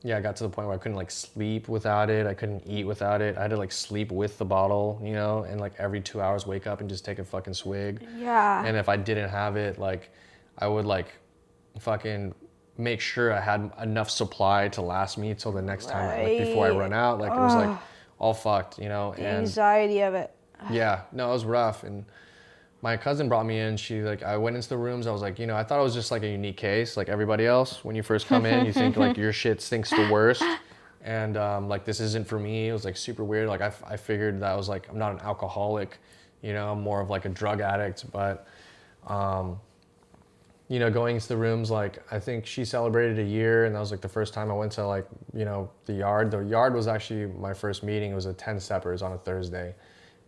yeah, I got to the point where I couldn't like sleep without it. I couldn't eat without it. I had to like sleep with the bottle, you know, and like every 2 hours wake up and just take a fucking swig. Yeah. And if I didn't have it, like I would like fucking make sure I had enough supply to last me till the next time, like before I run out. Like it was like all fucked, you know. The and anxiety of it. yeah, no, it was rough. And my cousin brought me in. She like, I went into the rooms. I was like, you know, I thought it was just like a unique case, like everybody else. When you first come in, you think like your shit stinks the worst, and like this isn't for me. It was like super weird. Like I figured that I was like, I'm not an alcoholic, you know, I'm more of like a drug addict. But you know, going into the rooms, like I think she celebrated a year, and that was like the first time I went to like, you know, the yard. The yard was actually my first meeting. It was a 10-steppers on a Thursday.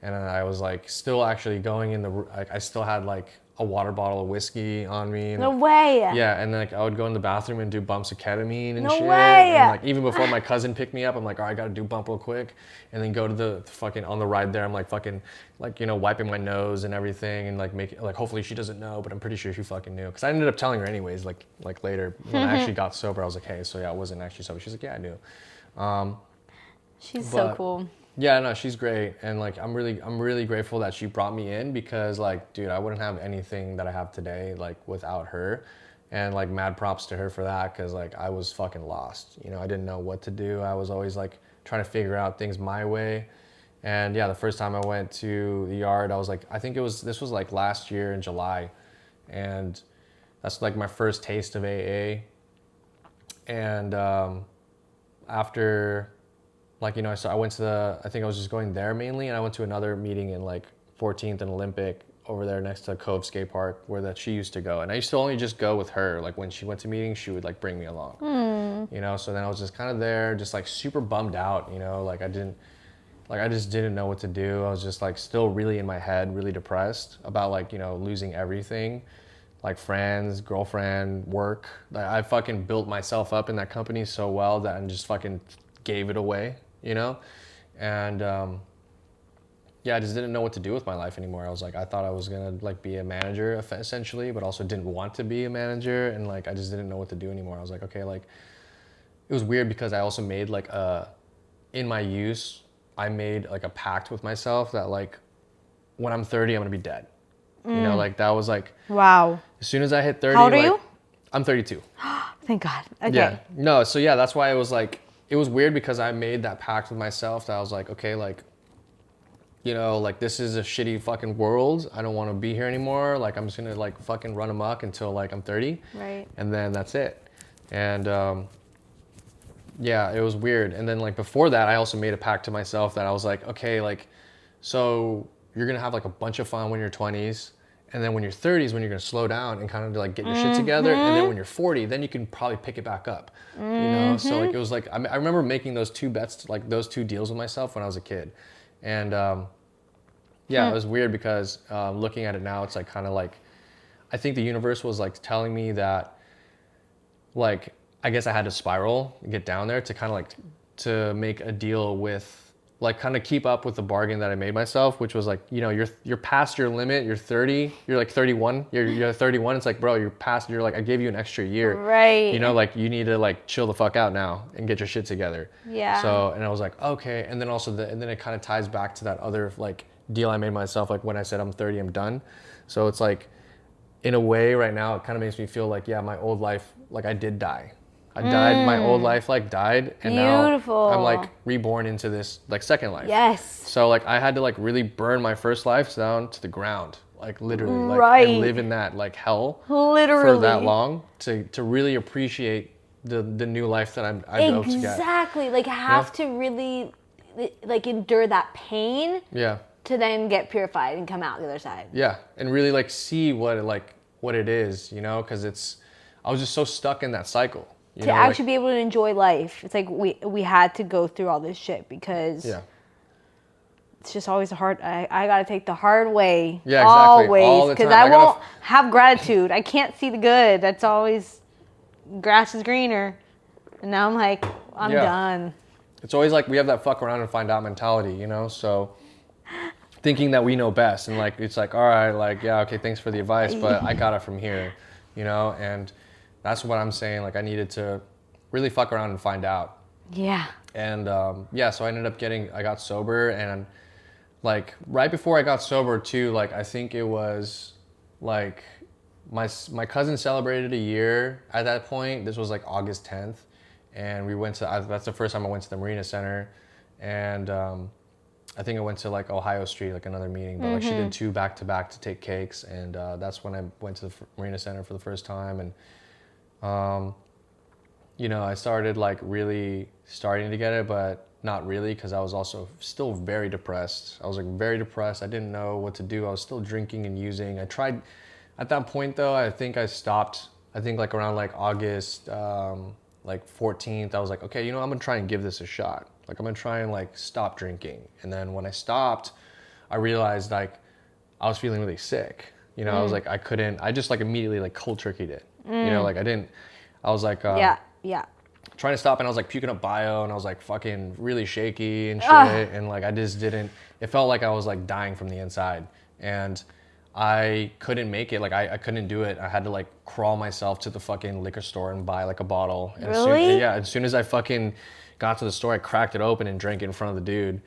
And I was like still actually going in the, like I still had like a water bottle of whiskey on me. And, No way. yeah, and then like I would go in the bathroom and do bumps of ketamine and No shit. way. And like even before my cousin picked me up, I'm like, all right, I gotta do bump real quick. And then go to the fucking, on the ride there, I'm like fucking, like, you know, wiping my nose and everything, and like make like hopefully she doesn't know, but I'm pretty sure she fucking knew. Cause I ended up telling her anyways, like later when I actually got sober, I was like, hey, so yeah, I wasn't actually sober. She's like, yeah, I knew. She's so cool. Yeah, no, she's great, and like I'm really grateful that she brought me in, because like, dude, I wouldn't have anything that I have today like without her, and like mad props to her for that, because like I was fucking lost, you know, I didn't know what to do. I was always like trying to figure out things my way, and yeah, the first time I went to the yard, I was like, I think this was like last year in July, and that's like my first taste of AA, and after. Like, you know, so I went to I think I was just going there mainly, and I went to another meeting in like 14th and Olympic over there next to Cove Skate Park where that she used to go. And I used to only just go with her. Like when she went to meetings, she would like bring me along, you know? So then I was just kind of there, just like super bummed out, you know, like I just didn't know what to do. I was just like still really in my head, really depressed about like, you know, losing everything, like friends, girlfriend, work. Like I fucking built myself up in that company so well that I just fucking gave it away, you know? And yeah, I just didn't know what to do with my life anymore. I was like, I thought I was gonna like be a manager essentially, but also didn't want to be a manager, and like I just didn't know what to do anymore. I was like, okay, like it was weird because I also made like in my use, I made like a pact with myself that like when I'm 30, I'm gonna be dead. You know, like that was like, Wow. as soon as I hit 30, How old are like, you? I'm 32. Thank God. Okay. Yeah. No, so yeah, that's why it was like, it was weird because I made that pact with myself that I was like, okay, like, you know, like this is a shitty fucking world. I don't want to be here anymore. Like I'm just gonna like fucking run amok until like I'm 30. Right. And then that's it. And yeah, it was weird. And then like before that, I also made a pact to myself that I was like, okay, like, so you're gonna have like a bunch of fun when you're 20s. And then when you're 30s, when you're gonna slow down and kind of like get your shit together. And then when you're 40, then you can probably pick it back up. You know? So like, it was like, I remember making those two bets, like those two deals with myself when I was a kid. And yeah, it was weird because looking at it now, it's like kind of like, I think the universe was like telling me that, like, I guess I had to spiral, get down there to kind of like, to make a deal with, like kind of keep up with the bargain that I made myself, which was like, you know, you're past your limit, you're 30, you're like 31, you're 31. It's like, bro, you're past, you're like, I gave you an extra year. Right. You know, like you need to like chill the fuck out now and get your shit together. Yeah. So, and I was like, okay. And then also and then it kind of ties back to that other like deal I made myself. Like when I said I'm 30, I'm done. So it's like, in a way right now, it kind of makes me feel like, yeah, my old life, like I did die. I died, my old life like died, and Beautiful. now I'm like reborn into this like second life. Yes. So like I had to like really burn my first life down to the ground, like literally, like Right. and live in that like hell Literally. for that long to really appreciate the new life that I built to get. Exactly. Like have to really like endure that pain Yeah. to then get purified and come out the other side. Yeah, and really like see what it is, you know, because I was just so stuck in that cycle. You To know, actually like, be able to enjoy life. It's like we had to go through all this shit because yeah. it's just always I got to take the hard way. Yeah, exactly. Always. All the Because time. I won't have gratitude. I can't see the good. That's always, grass is greener. And now I'm like, I'm done. It's always like we have that fuck around and find out mentality, you know? So thinking that we know best and like, it's like, all right, like, yeah, okay, thanks for the advice, but I got it from here, you know? And that's what I'm saying. Like I needed to really fuck around and find out. Yeah. And so I ended up I got sober, and like right before I got sober too, like I think it was like my cousin celebrated a year at that point. This was like August 10th. And we went to, that's the first time I went to the Marina Center. And I think I went to like Ohio Street, like another meeting, but like she did 2 back-to-back to take cakes. And that's when I went to the Marina Center for the first time. And, you know, I started like really starting to get it, but not really, because I was also still very depressed. I was like very depressed. I didn't know what to do. I was still drinking and using. I tried, at that point though, I think I stopped, I think like around like August, like 14th, I was like, okay, you know, I'm gonna try and give this a shot. Like I'm gonna try and like stop drinking. And then when I stopped, I realized like I was feeling really sick. You know, I was like, I just like immediately like cold turkeyed it. You know, like I was like, trying to stop, and I was like puking up bio, and I was like fucking really shaky and shit. And like I just didn't, it felt like I was like dying from the inside. And I couldn't make it. Like I couldn't do it. I had to like crawl myself to the fucking liquor store and buy like a bottle. And Really? as soon as I fucking got to the store, I cracked it open and drank it in front of the dude.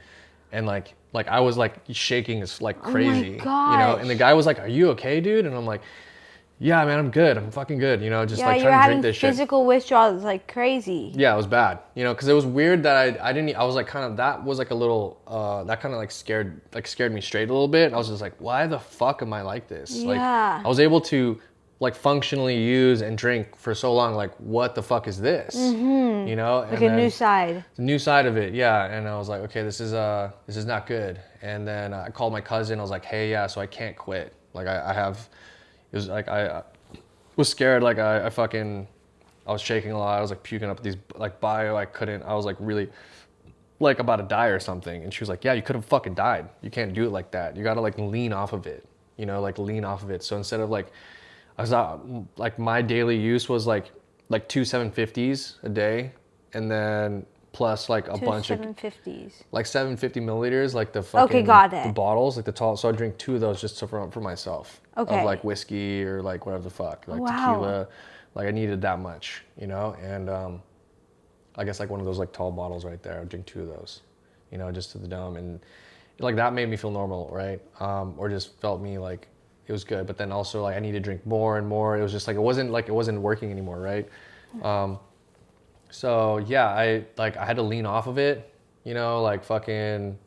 And like I was like shaking as like crazy. Oh my you know, gosh. and the guy was like, "Are you okay, dude?" And I'm like, "Yeah, man, I'm good. I'm fucking good." You know, just like you're trying to having drink this shit. physical withdrawals like crazy. Yeah, it was bad. You know, because it was weird that I didn't. I was like kind of, that was like a little that kind of like scared me straight a little bit. I was just like, why the fuck am I like this? Yeah. Like I was able to like functionally use and drink for so long. Like what the fuck is this? You know, Like a new side. the new side of it, yeah. And I was like, okay, this is not good. And then I called my cousin. I was like, hey, yeah, so I can't quit. Like it was like I was scared. Like I was shaking a lot. I was like puking up these like bio. I was like really like about to die or something. And she was like, yeah, you could have fucking died. You can't do it like that. You got to like lean off of it, you know, like lean off of it. So instead of like, like my daily use was like 2 750s a day, and then plus like a bunch 750s. like 750 milliliters, like the fucking, Okay, got it. the bottles, like the tall. So I drink 2 of those just for myself. Okay. Of like whiskey or like whatever the fuck, like Wow. tequila. Like I needed that much, you know? And I guess like one of those like tall bottles right there, I'd drink 2 of those, you know, just to the dome. And like that made me feel normal, right? Or just felt me like it was good. But then also like I needed to drink more and more. It was just like it wasn't working anymore, right? So yeah, I had to lean off of it, you know, like fucking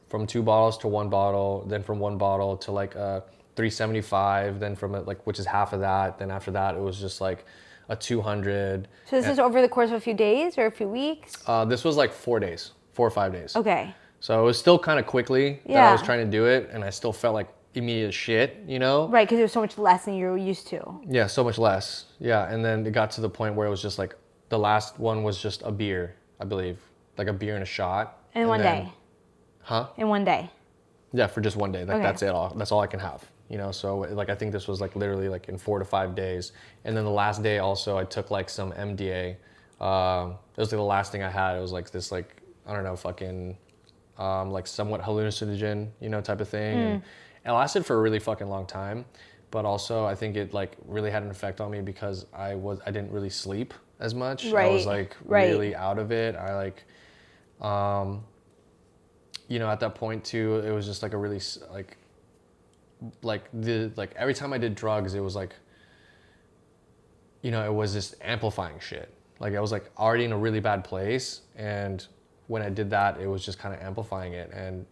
from 2 bottles to 1 bottle, then from 1 bottle to like 375, then from it, like, which is half of that. Then after that, it was just like a 200. So this is over the course of a few days or a few weeks? This was like 4 days, 4 or 5 days. Okay. So it was still kind of quickly that I was trying to do it, and I still felt like immediate shit, you know? Right, because it was so much less than you were used to. Yeah, so much less. Yeah, and then it got to the point where it was just like, the last one was just a beer, I believe. Like a beer and a shot. In one day? Huh? In one day? Yeah, for just one day. Like Okay. that's it all. That's all I can have. You know, so like I think this was like literally like in 4 to 5 days. And then the last day also I took like some MDA. It was like the last thing I had. It was like this like, I don't know, fucking like somewhat hallucinogen, you know, type of thing. And it lasted for a really fucking long time. But also I think it like really had an effect on me because I didn't really sleep as much. Right. I was like really out of it. I like you know, at that point too, it was just like a really like every time I did drugs, it was like, you know, it was just amplifying shit. Like I was like already in a really bad place, and when I did that, it was just kind of amplifying it, and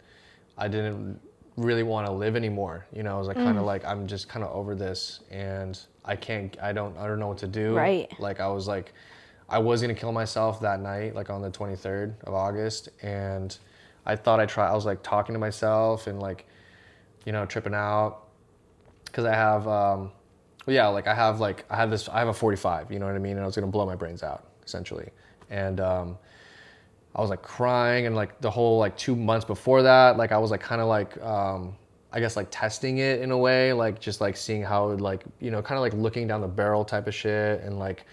I didn't really want to live anymore. You know, I was like kind of like, I'm just kind of over this, and I don't know what to do. Right. Like I was gonna kill myself that night, like on the 23rd of August, and I thought I was like talking to myself and like, you know, tripping out, because I have I have a 45, you know what I mean, and I was gonna blow my brains out essentially. And I was like crying, and like the whole like 2 months before that, like I was like kind of like I guess like testing it in a way, like just like seeing how it like, you know, kind of like looking down the barrel type of shit, and like,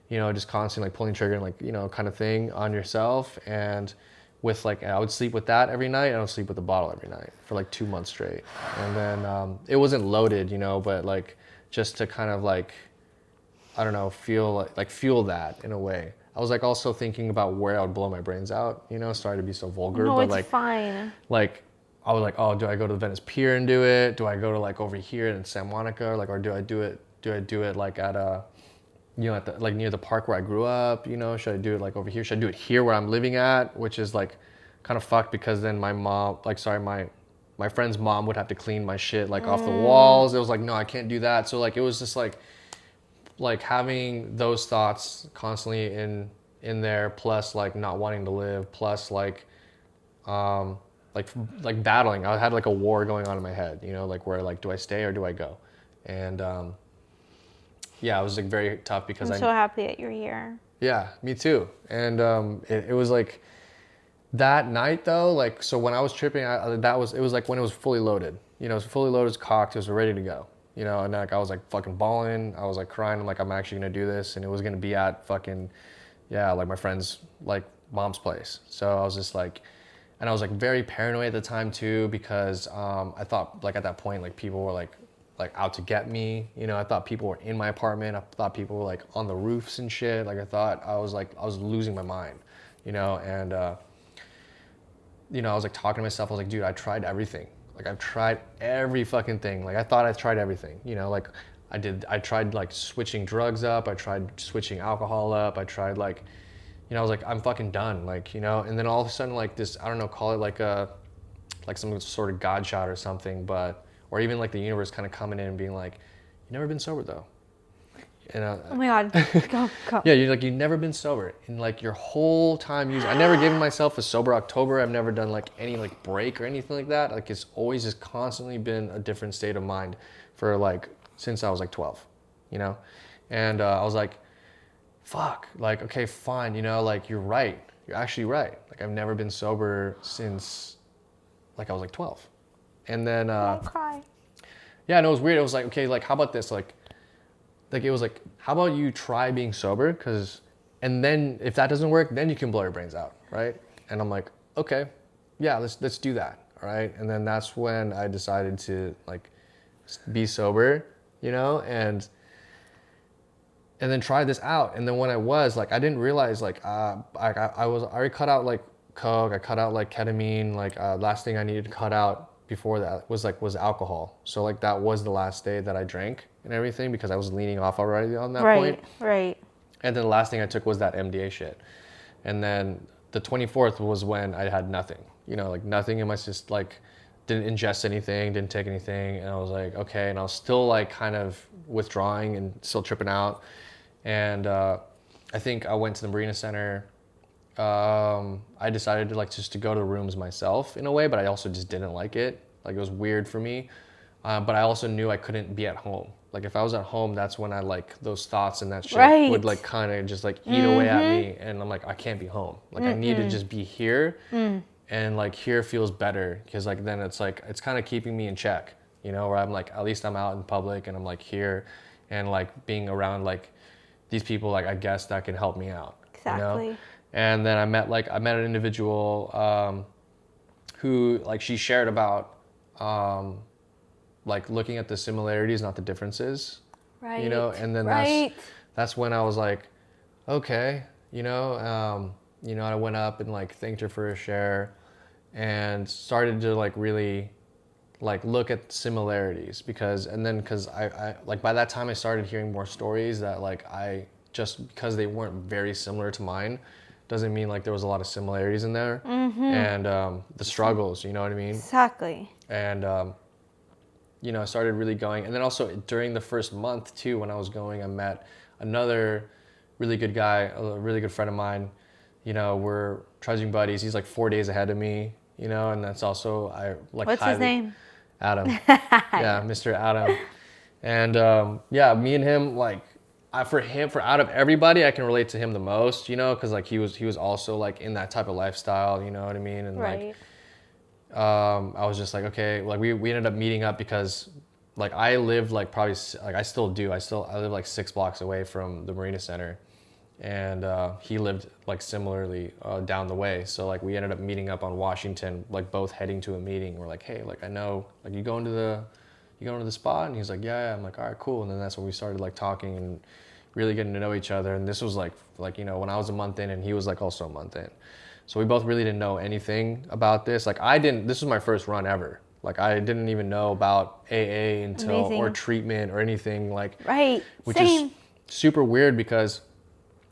you know, just constantly like pulling trigger and like, you know, kind of thing on yourself. And with like, I would sleep with that every night, and I would sleep with the bottle every night for like 2 months straight. And then it wasn't loaded, you know, but like just to kind of like, I don't know, feel like fuel that in a way. I was like also thinking about where I would blow my brains out, you know, sorry to be so vulgar, No, but it's like, fine. like I was like, oh, do I go to the Venice Pier and do it? Do I go to like over here in Santa Monica, or like, or do I do it like at a, you know, at the, like near the park where I grew up, you know? Should I do it like over here? Should I do it here where I'm living at? Which is like kind of fucked, because then my mom, like, sorry, my friend's mom would have to clean my shit like off the walls. It was like, no, I can't do that. So like it was just like having those thoughts constantly in there, plus like not wanting to live, plus like like battling. I had like a war going on in my head, you know, like where like, do I stay or do I go? And yeah, it was like very tough, because I'm so happy that you're here. yeah, me too. And it was like that night though, like, so when I was tripping, it was like when it was fully loaded, you know, it was fully loaded, it was cocked, it was ready to go, you know. And like I was like fucking bawling, I was like crying, I'm like, I'm actually gonna do this. And it was gonna be at fucking, yeah, like my friend's like mom's place. So I was just like, and I was like very paranoid at the time too, because I thought like at that point, like people were like out to get me, you know. I thought people were in my apartment, I thought people were like on the roofs and shit. Like I was losing my mind, you know. And you know, I was like talking to myself, I was like, dude, I tried everything. Like I've tried every fucking thing. Like I thought I tried everything, you know. Like I tried like switching drugs up, I tried switching alcohol up, I tried like, you know, I was like, I'm fucking done, like, you know. And then all of a sudden, like this, I don't know, call it like some sort of God shot or something, but, or even like the universe kind of coming in and being like, you've never been sober though. And Oh my God, go. yeah, you're like, you've never been sober in like your whole time using. I never given myself a sober October. I've never done like any like break or anything like that. Like it's always just constantly been a different state of mind for like since I was like 12, you know. And I was like, fuck, like, okay, fine, you know, like you're right. You're actually right. Like I've never been sober since like I was like 12. And then Don't cry. yeah, no, it was weird. It was like, okay, like how about this? Like it was like, how about you try being sober? And then if that doesn't work, then you can blow your brains out, right? And I'm like, okay, yeah, let's do that, all right? And then that's when I decided to like be sober, you know, and then try this out. And then when I was like, I didn't realize like I already cut out like coke, I cut out like ketamine, like last thing I needed to cut out before that was alcohol. So like that was the last day that I drank and everything, because I was leaning off already on that point. Right. And then the last thing I took was that MDA shit. And then the 24th was when I had nothing, you know, like nothing in my system, like didn't ingest anything, didn't take anything. And I was like, okay. And I was still like kind of withdrawing and still tripping out. And I think I went to the Marina Center. I decided to like just to go to the rooms myself in a way, but I also just didn't like it. Like it was weird for me. But I also knew I couldn't be at home. Like if I was at home, that's when I like those thoughts and that shit would like kind of just like eat away at me. And I'm like, I can't be home. Like I need to just be here. And like here feels better, because like then it's like, it's kind of keeping me in check, you know, where I'm like, at least I'm out in public and I'm like here and like being around like these people, like I guess that can help me out. Exactly. You know? And then I met an individual who like she shared about like looking at the similarities, not the differences. Right. You know, and then that's when I was like, okay, you know, I went up and like thanked her for her share, and started to like really like look at similarities, because I like by that time I started hearing more stories that like I just because they weren't very similar to mine doesn't mean like there was a lot of similarities in there. And the struggles, you know what I mean? Exactly. And you know, I started really going. And then also during the first month too, when I was going, I met another really good guy, a really good friend of mine. You know, we're trudging buddies. He's like 4 days ahead of me, you know, and that's also, I like What's his name? Adam. Yeah, Mr. Adam. And yeah, me and him, like, for out of everybody, I can relate to him the most, you know, because like he was also like in that type of lifestyle, you know what I mean? And Right. like, I was just like, okay, like we ended up meeting up because like I lived like probably like I still do, I live like 6 blocks away from the Marina Center, and he lived like similarly down the way. So like we ended up meeting up on Washington, like both heading to a meeting. We're like, hey, like I know, like you going to the spot? And he's like, yeah. I'm like, all right, cool. And then that's when we started like talking and really getting to know each other. And this was like you know, when I was a month in and he was like also a month in. So we both really didn't know anything about this. Like this was my first run ever. Like I didn't even know about AA until or treatment or anything like. Right. Which Same. is super weird because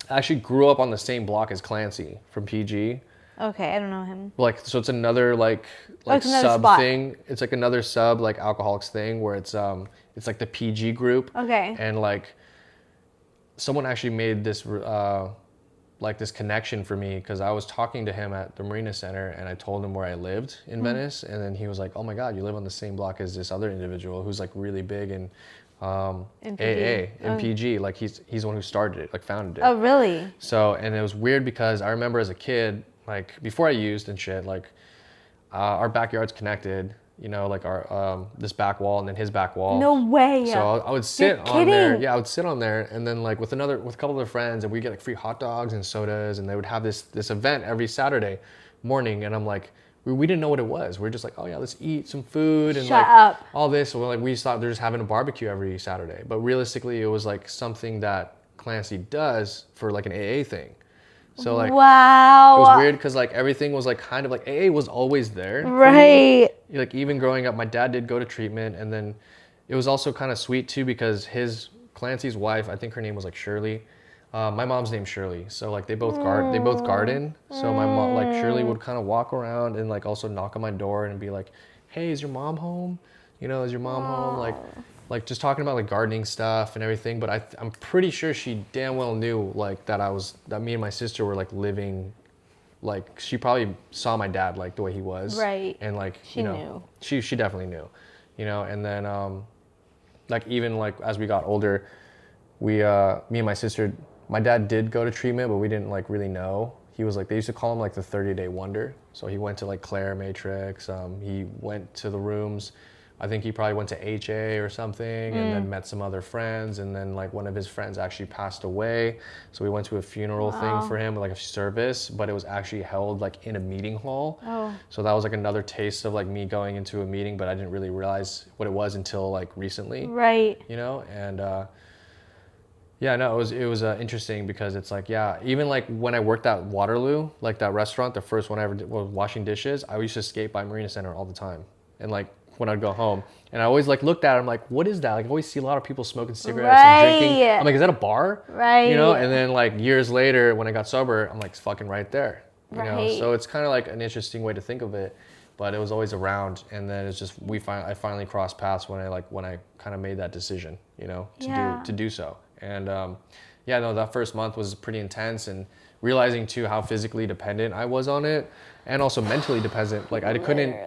I actually grew up on the same block as Clancy from PG. Okay, I don't know him. Like, so it's another like it's another sub spot. thing. It's like another sub like alcoholics thing where it's like the PG group. Okay. And like someone actually made this like this connection for me because I was talking to him at the Marina Center and I told him where I lived in Venice, and then he was like, "Oh my God, you live on the same block as this other individual who's like really big in AA and PG. Like he's the one who started it, like founded it." Oh, really? So, and it was weird because I remember as a kid, like before I used and shit, like our backyard's connected, you know, like our this back wall and then his back wall. No way. So I would sit You're on there. kidding. Yeah, I would sit on there, and then like with a couple of friends, and we get like free hot dogs and sodas, and they would have this event every Saturday morning, and I'm like, we didn't know what it was. We're just like, oh yeah, let's eat some food and Shut like up. all this. So like we thought they're just having a barbecue every Saturday, but realistically, it was like something that Clancy does for like an AA thing. So like wow. it was weird because like everything was like kind of like AA was always there. Right. Like even growing up, my dad did go to treatment, and then it was also kind of sweet too because Clancy's wife, I think her name was like Shirley. My mom's name's Shirley, so like they both garden. So my mom, like Shirley, would kind of walk around and like also knock on my door and be like, "Hey, is your mom home? You know, is your mom home?" Like just talking about like gardening stuff and everything. But I'm pretty sure she damn well knew like that me and my sister were like living. Like she probably saw my dad like the way he was, right? And like she knew. She definitely knew, you know. And then like even like as we got older, me and my sister, my dad did go to treatment, but we didn't like really know. He was like, they used to call him like the 30-day wonder. So he went to like Claire Matrix. He went to the rooms. I think he probably went to HA or something, and then met some other friends, and then like one of his friends actually passed away, so we went to a funeral thing for him, like a service, but it was actually held like in a meeting hall. So that was like another taste of like me going into a meeting, but I didn't really realize what it was until like recently, right? You know. And yeah, no, it was interesting because it's like, yeah, even like when I worked at Waterloo, like that restaurant, the first one I ever did was washing dishes. I used to skate by Marina Center all the time, and like when I'd go home, and I always like looked at it, I'm like, what is that? Like I always see a lot of people smoking cigarettes and drinking. I'm like, is that a bar? Right. You know. And then like years later when I got sober, I'm like, it's fucking right there. You know. So it's kind of like an interesting way to think of it, but it was always around. And then it's just I finally crossed paths when I kind of made that decision, you know, to do so. And yeah, no, that first month was pretty intense, and realizing too how physically dependent I was on it, and also mentally dependent. Like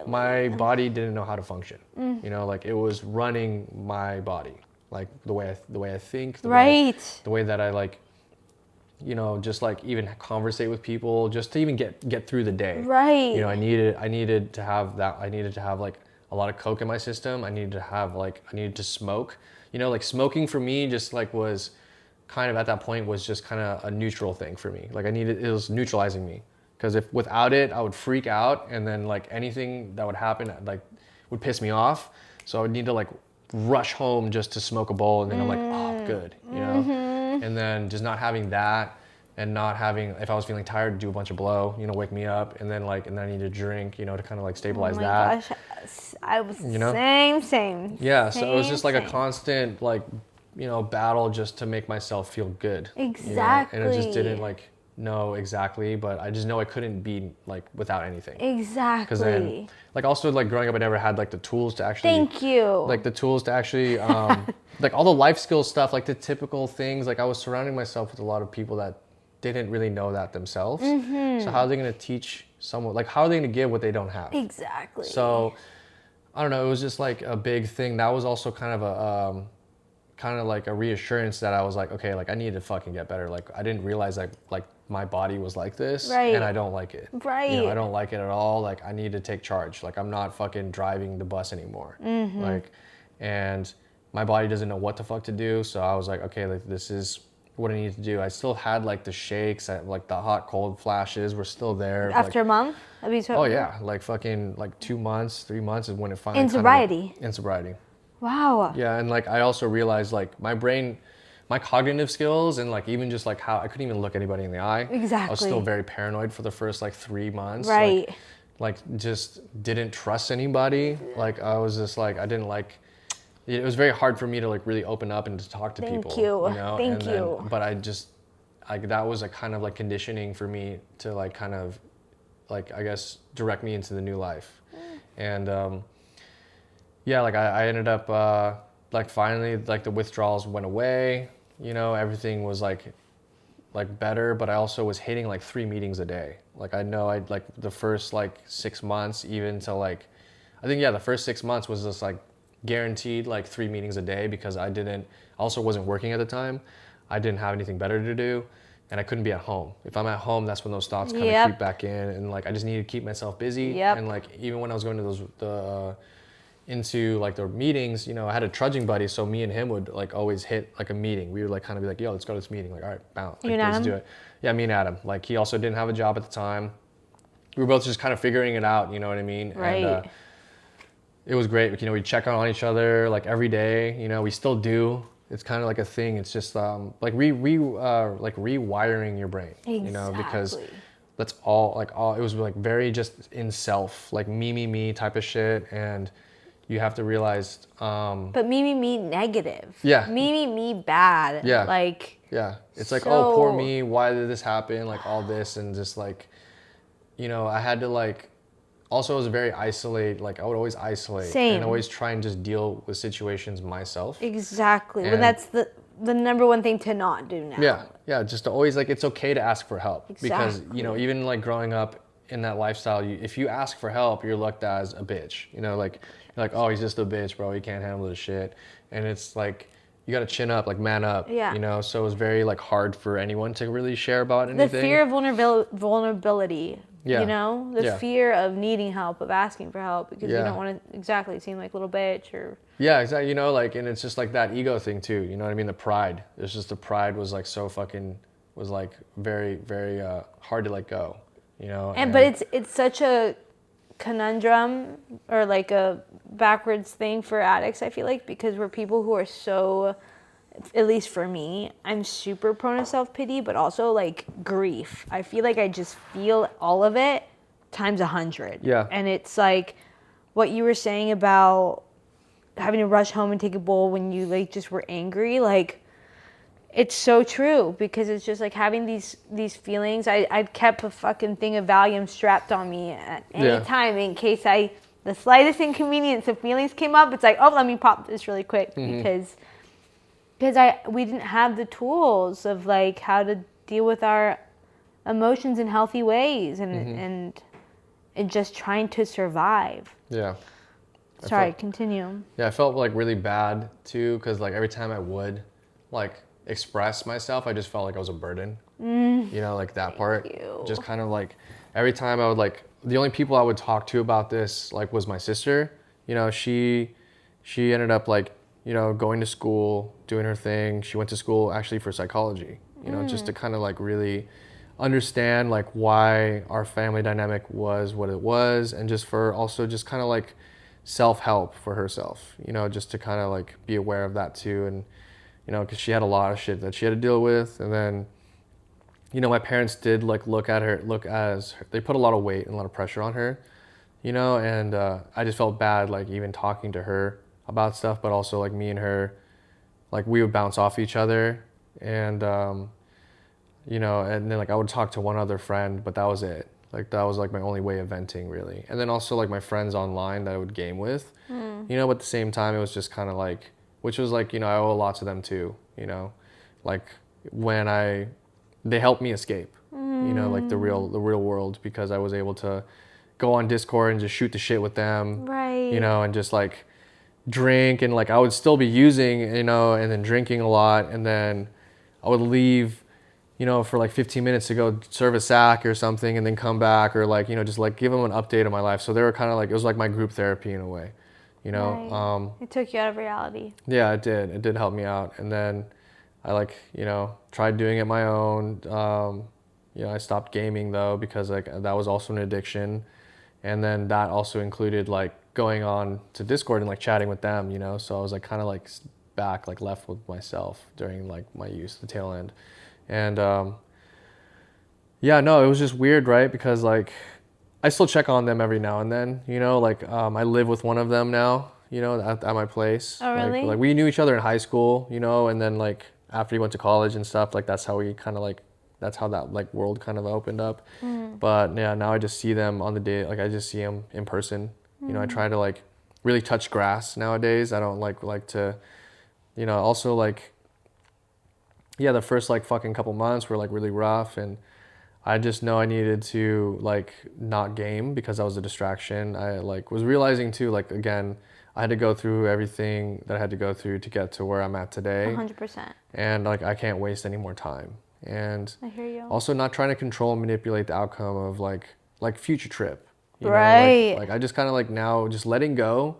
my body didn't know how to function. You know, like it was running my body, like the way I think, the way that I like, you know, just like even conversate with people, just to even get through the day. Right. You know, I needed to have that. I needed to have like a lot of coke in my system. I needed to smoke. You know, like smoking for me just like was kind of at that point was just kind of a neutral thing for me. Like it was neutralizing me, because if without it I would freak out, and then like anything that would happen like would piss me off. So I would need to like rush home just to smoke a bowl, and then I'm like, oh, I'm good, you know. And then just not having that, and not having, if I was feeling tired, do a bunch of blow, you know, wake me up, and then I need to drink, you know, to kind of like stabilize that. Gosh, I was, you know, same. Yeah, so it was just like a constant like, you know, battle just to make myself feel good. Exactly. You know? And I just didn't like know exactly, but I just know I couldn't be like without anything. Exactly. Because then, like also like growing up, I never had like the tools to actually. Thank you. Like the tools to actually, like all the life skills stuff, like the typical things. Like I was surrounding myself with a lot of people that didn't really know that themselves. So how are they going to teach someone? Like how are they going to give what they don't have? Exactly. So I don't know. It was just like a big thing. That was also kind of kind of like a reassurance that I was like, okay, like I need to fucking get better. Like I didn't realize like my body was like this, Right. and I don't like it. Right. You know, I don't like it at all. Like I need to take charge. Like I'm not fucking driving the bus anymore. Like, and my body doesn't know what the fuck to do. So I was like, okay, like this is what I need to do. I still had like the shakes, like the hot cold flashes were still there. After like, a month? oh yeah, like fucking like 2 months, 3 months is when it finally In sobriety? in sobriety. Wow. Yeah, and like I also realized like my brain, my cognitive skills, and like even just like how I couldn't even look anybody in the eye. Exactly. I was still very paranoid for the first like 3 months. Right. Like just didn't trust anybody. Like I was just like I didn't like. It was very hard for me to like really open up and to talk to people. Thank you. You know? Thank you. But I just, like that was a kind of like conditioning for me to like kind of, like I guess direct me into the new life, and yeah, like I ended up like finally like the withdrawals went away. You know, everything was like better, but I also was hitting like 3 meetings a day. Like I know I like the first like 6 months, even to like, I think yeah, the first 6 months was just like guaranteed like 3 meetings a day because I also wasn't working at the time. I didn't have anything better to do, and I couldn't be at home. If I'm at home, that's when those thoughts kind of creep back in, and like I just needed to keep myself busy. And like even when I was going to into like the meetings, you know, I had a trudging buddy, so me and him would like always hit like a meeting. We would like kind of be like, yo, let's go to this meeting. Like, all right, bounce. Like, let's do it. Yeah, me and Adam. Like he also didn't have a job at the time. We were both just kind of figuring it out, you know what I mean? Right. And it was great. You know, we check on each other like every day. You know, we still do. It's kind of like a thing. It's just like like rewiring your brain. Exactly. You know, because that's all it was like very just in self, like me type of shit. And you have to realize. But me negative. Yeah. Me bad. Yeah. Like. Yeah. It's like, oh, poor me. Why did this happen? Like all this, and just like, you know, I had to like. Also, I was very isolate. Like I would always isolate. Same. And always try and just deal with situations myself. Exactly. And when that's the number one thing to not do now. Yeah. Just to always like, it's okay to ask for help. Exactly. Because, you know, even like growing up in that lifestyle, if you ask for help, you're looked at as a bitch. You know, like, you're like, oh, he's just a bitch, bro. He can't handle this shit. And it's like, you got to chin up, like man up. Yeah. You know, so it was very like hard for anyone to really share about anything. The fear of vulnerability. Yeah. You know, the fear of needing help, of asking for help, because you don't want to exactly seem like a little bitch or. Yeah, exactly. You know, like, and it's just like that ego thing too. You know what I mean? The pride. It's just the pride was like so fucking was like very very hard to let go. You know. And but it's such a conundrum or like a backwards thing for addicts. I feel like because we're people who are so. At least for me, I'm super prone to self-pity, but also like grief. I feel like I just feel all of it times 100. Yeah. And it's like what you were saying about having to rush home and take a bowl when you like just were angry. Like it's so true because it's just like having these feelings. I'd kept a fucking thing of Valium strapped on me at any time in case the slightest inconvenience of feelings came up. It's like, oh, let me pop this really quick because we didn't have the tools of like how to deal with our emotions in healthy ways and just trying to survive. Yeah. Sorry, continue. Yeah, I felt like really bad too because like every time I would like express myself, I just felt like I was a burden. You know, like that part. Just kind of like every time I would like the only people I would talk to about this like was my sister. You know, she ended up like, you know, going to school, doing her thing. She went to school actually for psychology, you know, just to kind of like really understand like why our family dynamic was what it was, and just for also just kind of like self-help for herself, you know, just to kind of like be aware of that too. And, you know, because she had a lot of shit that she had to deal with. And then, you know, my parents did like look as they put a lot of weight and a lot of pressure on her, you know, and I just felt bad like even talking to her about stuff, but also like me and her, like we would bounce off each other, and you know, and then like I would talk to one other friend, but that was it. Like that was like my only way of venting really. And then also like my friends online that I would game with, you know, but at the same time it was just kind of like, which was like, you know, I owe a lot to them too, you know, like when they helped me escape, you know, like the real world, because I was able to go on Discord and just shoot the shit with them, right? You know, and just like, drink, and like I would still be using, and then drinking a lot, and then I would leave, for like 15 minutes to go serve a sack or something, and then come back, or like, just like give them an update of my life. So they were kind of like, it was like my group therapy in a way, Right. It took you out of reality. Yeah, it did. It did help me out. And then I like, tried doing it my own. I stopped gaming though, because like that was also an addiction. And then that also included like going on to Discord and like chatting with them, So I was like kind of like back, like left with myself during like my youth, the tail end. And yeah, no, it was just weird, right? Because like I still check on them every now and then, I live with one of them now, at my place. Oh, really? Like we knew each other in high school, and then like after he went to college and stuff, like that's how we kind of like, that's how that like world kind of opened up. But yeah, now I just see them on the day, like I just see them in person. I try to like really touch grass nowadays. I don't like to, also like, yeah, the first like fucking couple months were like really rough, and I just know I needed to like not game because that was a distraction. I like was realizing too, like again, I had to go through everything that I had to go through to get to where I'm at today. 100%. And like I can't waste any more time. And I hear you. also not trying to control and manipulate the outcome of like future trip. Right. Like I just kind of like now just letting go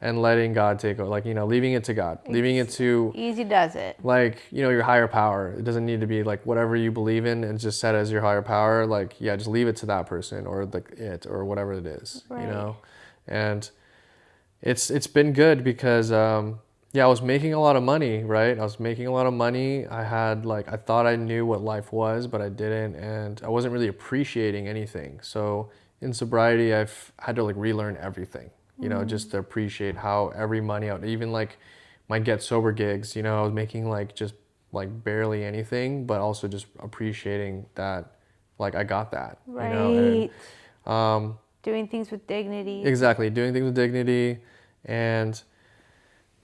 and letting God take over, like, leaving it to God, leaving it to easy does it. like, your higher power. It doesn't need to be like whatever you believe in and just set as your higher power. Like, yeah, just leave it to that person or like it or whatever it is, Right. And it's been good because, yeah, I was making a lot of money, right? I was making a lot of money. I had like, I thought I knew what life was, but I didn't. And I wasn't really appreciating anything. So in sobriety, I've had to like relearn everything. Just to appreciate how every money out, even like my Get Sober gigs, I was making like just like barely anything, but also just appreciating that like I got that, Right. And, doing things with dignity. exactly, doing things with dignity. And,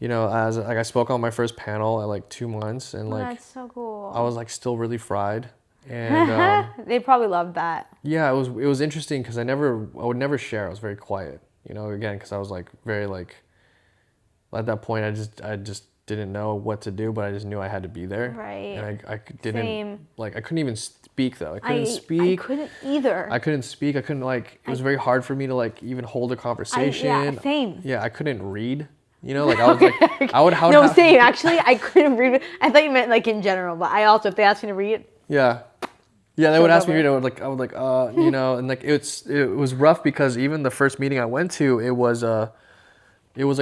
as like I spoke on my first panel at like 2 months, and like that's so cool. I was like still really fried. And they probably loved that. yeah, it was interesting because I would never share. I was very quiet. Again, because I was like very like, at that point, I just didn't know what to do, but I just knew I had to be there. Right. And I didn't, Same. like, I couldn't even speak though. I couldn't speak. I couldn't either. I couldn't speak. I couldn't like, it was very hard for me to like even hold a conversation. Yeah, same. Yeah, I couldn't read. Like I was like, I would No, same. Actually, I couldn't read. I thought you meant like in general, but I also, if they asked me to read. Yeah. Yeah, they would ask me to read. I would like, and like it was rough because even the first meeting I went to, it was like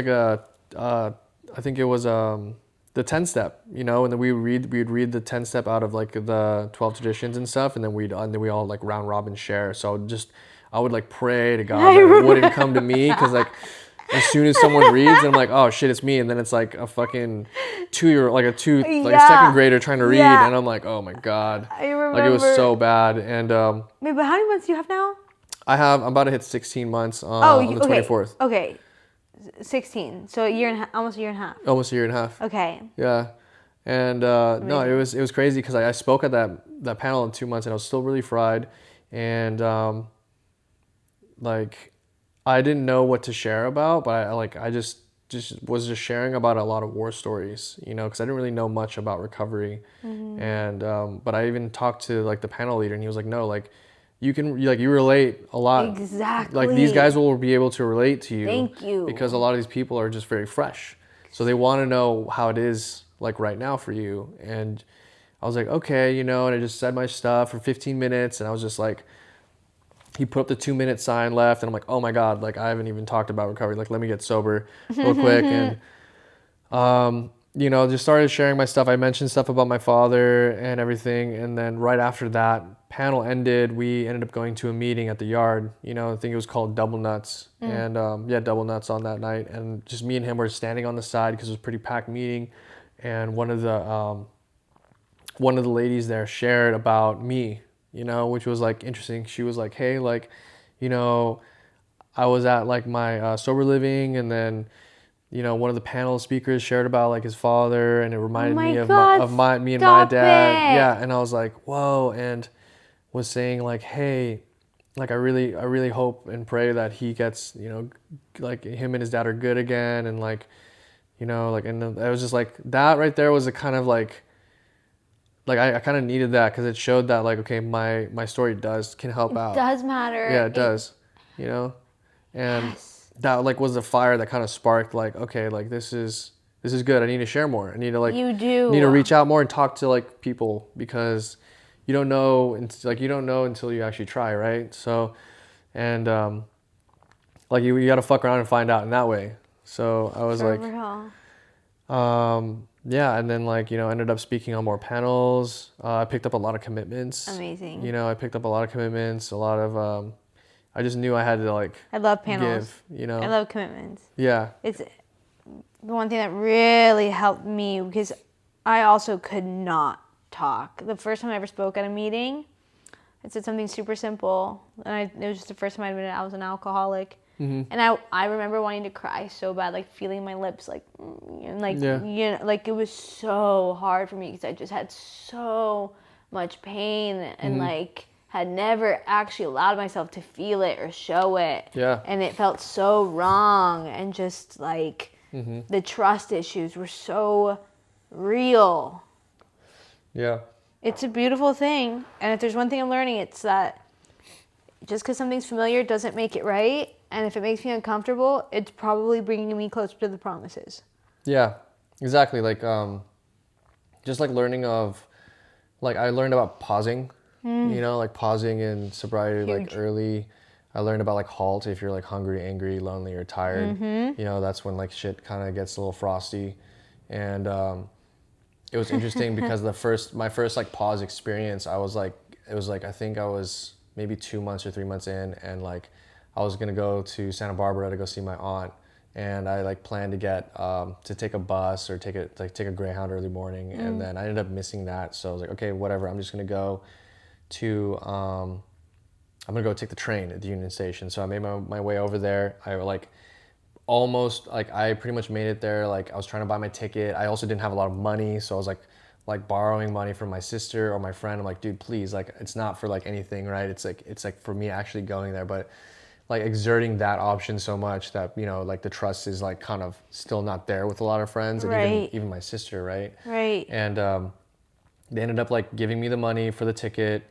I think it was the 10-step, and then we'd read the 10-step out of like the 12 traditions and stuff, and then we all like round robin share. So I would like pray to God that it wouldn't come to me, because like as soon as someone reads, and I'm like, oh shit, it's me, and then it's like a fucking 2-year-old, like a second grader trying to read, and I'm like, oh my God, I remember. like it was so bad. And wait, but how many months do you have now? I'm about to hit 16 months on the 24th. Okay, 16. So almost a year and a half. Almost a year and a half. Okay. Yeah, and no, it was crazy because I spoke at that panel in 2 months, and I was still really fried, and like I didn't know what to share about, but I just was sharing about a lot of war stories, because I didn't really know much about recovery, and but I even talked to like the panel leader, and he was like, no, like you relate a lot. Exactly. Like these guys will be able to relate to you. Thank you. Because a lot of these people are just very fresh, so they want to know how it is like right now for you. And I was like, okay, and I just said my stuff for 15 minutes, and I was just like, he put up the 2-minute sign left, and I'm like, oh my God, like I haven't even talked about recovery. Like, let me get sober real quick. And, just started sharing my stuff. I mentioned stuff about my father and everything. And then right after that panel ended, we ended up going to a meeting at the yard, I think it was called Double Nuts. And, Double Nuts on that night. And just me and him were standing on the side because it was a pretty packed meeting. And one of the ladies there shared about me, which was like interesting. She was like, hey, like, I was at like my sober living, and then, one of the panel speakers shared about like his father, and it reminded me of me and my dad. Yeah. And I was like, whoa. And was saying like, hey, like I really hope and pray that he gets, you know, like him and his dad are good again, and like, you know, like, and I was just like, that right there was a kind of like I kind of needed that, because it showed that like, okay, my story can help out. It does matter. Yeah, it does, you know, and Yes. that like was the fire that kind of sparked like, okay, like this is good. I need to share more. I need to like, You do. need to reach out more and talk to like people, because you don't know, you don't know until you actually try, right? So, and like you got to fuck around and find out in that way. So I was For like, real. yeah, and then like, you know, ended up speaking on more panels. I picked up a lot of commitments. Amazing. You know, I picked up a lot of commitments, a lot of, I just knew I had to like I love panels. give, you know. I love commitments. Yeah. It's the one thing that really helped me, because I also could not talk. The first time I ever spoke at a meeting, I said something super simple, and it was just the first time I'd admitted I was an alcoholic. Mm-hmm. And I remember wanting to cry so bad, like feeling my lips, like, and like, Yeah. you know, like it was so hard for me, because I just had so much pain, and like had never actually allowed myself to feel it or show it. Yeah. And it felt so wrong, and just like the trust issues were so real. Yeah. It's a beautiful thing, and if there's one thing I'm learning, it's that just because something's familiar doesn't make it right. And if it makes me uncomfortable, it's probably bringing me closer to the promises. Yeah, exactly. Like, just like learning of, like I learned about pausing, you know, like pausing in sobriety, Huge. like early. I learned about like halt if you're like hungry, angry, lonely, or tired. You know, that's when like shit kind of gets a little frosty. And it was interesting because my first like pause experience, I was like, it was like, I think I was maybe 2 months or 3 months in, and like I was gonna go to Santa Barbara to go see my aunt, and I like planned to get to take a bus or take a Greyhound early morning, and then I ended up missing that. So I was like, okay, whatever. I'm just gonna go to I'm gonna go take the train at the Union Station. So I made my way over there. I like almost like I pretty much made it there. Like I was trying to buy my ticket. I also didn't have a lot of money, so I was like borrowing money from my sister or my friend. I'm like, dude, please, like it's not for like anything, right? It's like for me actually going there, but like exerting that option so much that, you know, like the trust is like kind of still not there with a lot of friends, and Right. even my sister, right? Right. And they ended up like giving me the money for the ticket,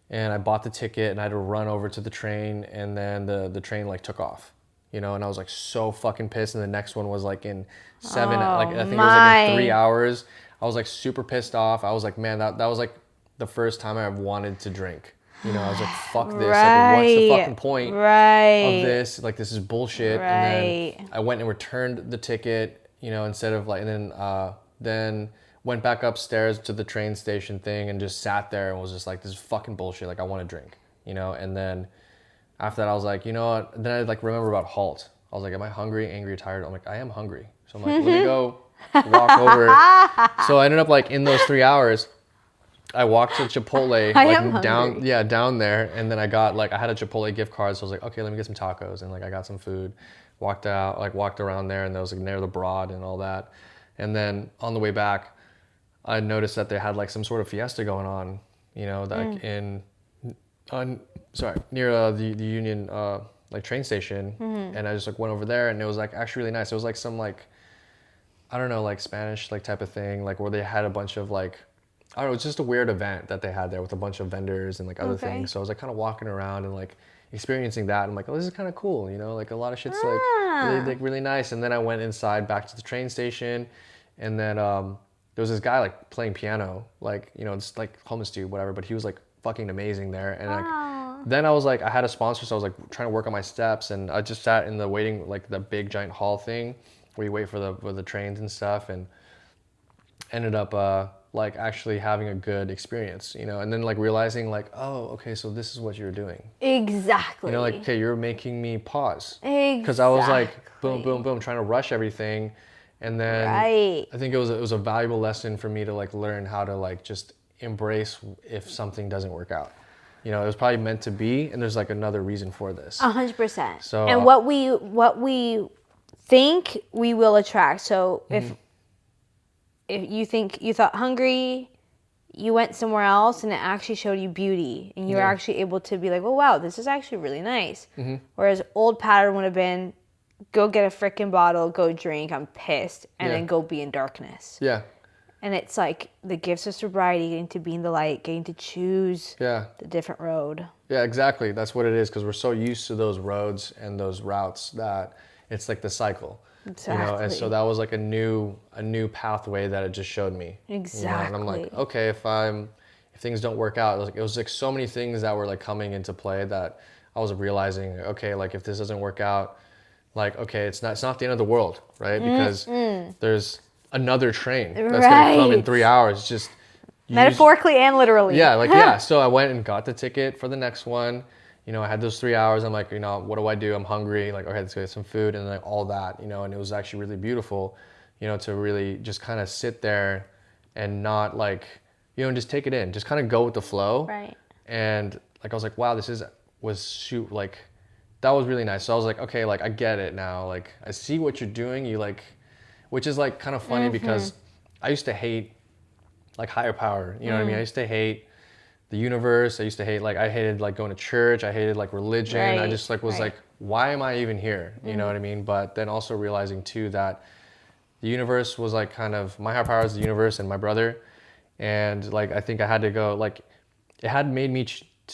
and I bought the ticket, and I had to run over to the train, and then the train like took off, you know, and I was like so fucking pissed. And the next one was like in like I think it was like in 3 hours. I was like super pissed off. I was like, man, that was like the first time I wanted to drink. You know, I was like, fuck this. Like, what's the fucking point of this? Like, this is bullshit. And then I went and returned the ticket, you know, instead of like, and then went back upstairs to the train station thing and just sat there and was just like, this is fucking bullshit. Like, I want to drink, you know? And then after that, I was like, you know what? Then I like remember about halt. I was like, am I hungry, angry, tired? I'm like, I am hungry. So I'm like, let me go walk over. So I ended up like in those 3 hours, I walked to Chipotle, like down there, and then I had a Chipotle gift card, so I was like, okay, let me get some tacos, and like I got some food, walked around there, and there was like near the Broad and all that, and then on the way back, I noticed that they had like some sort of fiesta going on, you know, like near the Union like train station, and I just like went over there, and it was like actually really nice. It was like some like, I don't know, like Spanish like type of thing, like where they had a bunch of like, I don't know, it's just a weird event that they had there with a bunch of vendors and like other things. So I was like kind of walking around and like experiencing that. I'm like, oh, this is kind of cool, you know, like a lot of shit's like really nice. And then I went inside back to the train station, and then there was this guy like playing piano, like, you know, it's like homeless dude, whatever, but he was like fucking amazing there. And like, then I was like, I had a sponsor, so I was like trying to work on my steps, and I just sat in the waiting, like the big giant hall thing where you wait for the trains and stuff, and ended up like actually having a good experience, you know, and then like realizing like, oh, okay, so this is what you're doing. Exactly. You know, like, okay, you're making me pause. Exactly. Because I was like, boom, boom, boom, trying to rush everything. And then I think it was a valuable lesson for me to like learn how to like just embrace if something doesn't work out. You know, it was probably meant to be, and there's like another reason for this. 100%. So, and what we think we will attract. So if you thought hungry, you went somewhere else and it actually showed you beauty, and you were actually able to be like, oh wow, this is actually really nice. Whereas old pattern would have been, go get a freaking bottle, go drink, I'm pissed, and then go be in darkness. Yeah. And it's like the gifts of sobriety, getting to be in the light, getting to choose the different road. Yeah, exactly. That's what it is, because we're so used to those roads and those routes that it's like the cycle. Exactly. You know, and so that was like a new pathway that it just showed me. Exactly. You know? And I'm like, okay, if things don't work out, it was like so many things that were like coming into play that I was realizing, okay, like if this doesn't work out, like, okay, it's not the end of the world, right? Because there's another train that's gonna come in 3 hours. Just metaphorically and literally. Yeah, like yeah. So I went and got the ticket for the next one. You know, I had those 3 hours. I'm like, you know, what do I do? I'm hungry. Like, okay, let's go get some food and like all that. You know, and it was actually really beautiful. You know, to really just kind of sit there and not like, you know, and just take it in. Just kind of go with the flow. Right. And like I was like, wow, like that was really nice. So I was like, okay, like I get it now. Like I see what you're doing. You like, which is like kind of funny because I used to hate like higher power. You know what I mean? I used to hate the universe. I used to hate I hated like going to church. I hated like religion. Right. I just like was like, why am I even here? You know what I mean? But then also realizing too that the universe was like kind of my higher power is the universe and my brother. And like I think I had to go like it had made me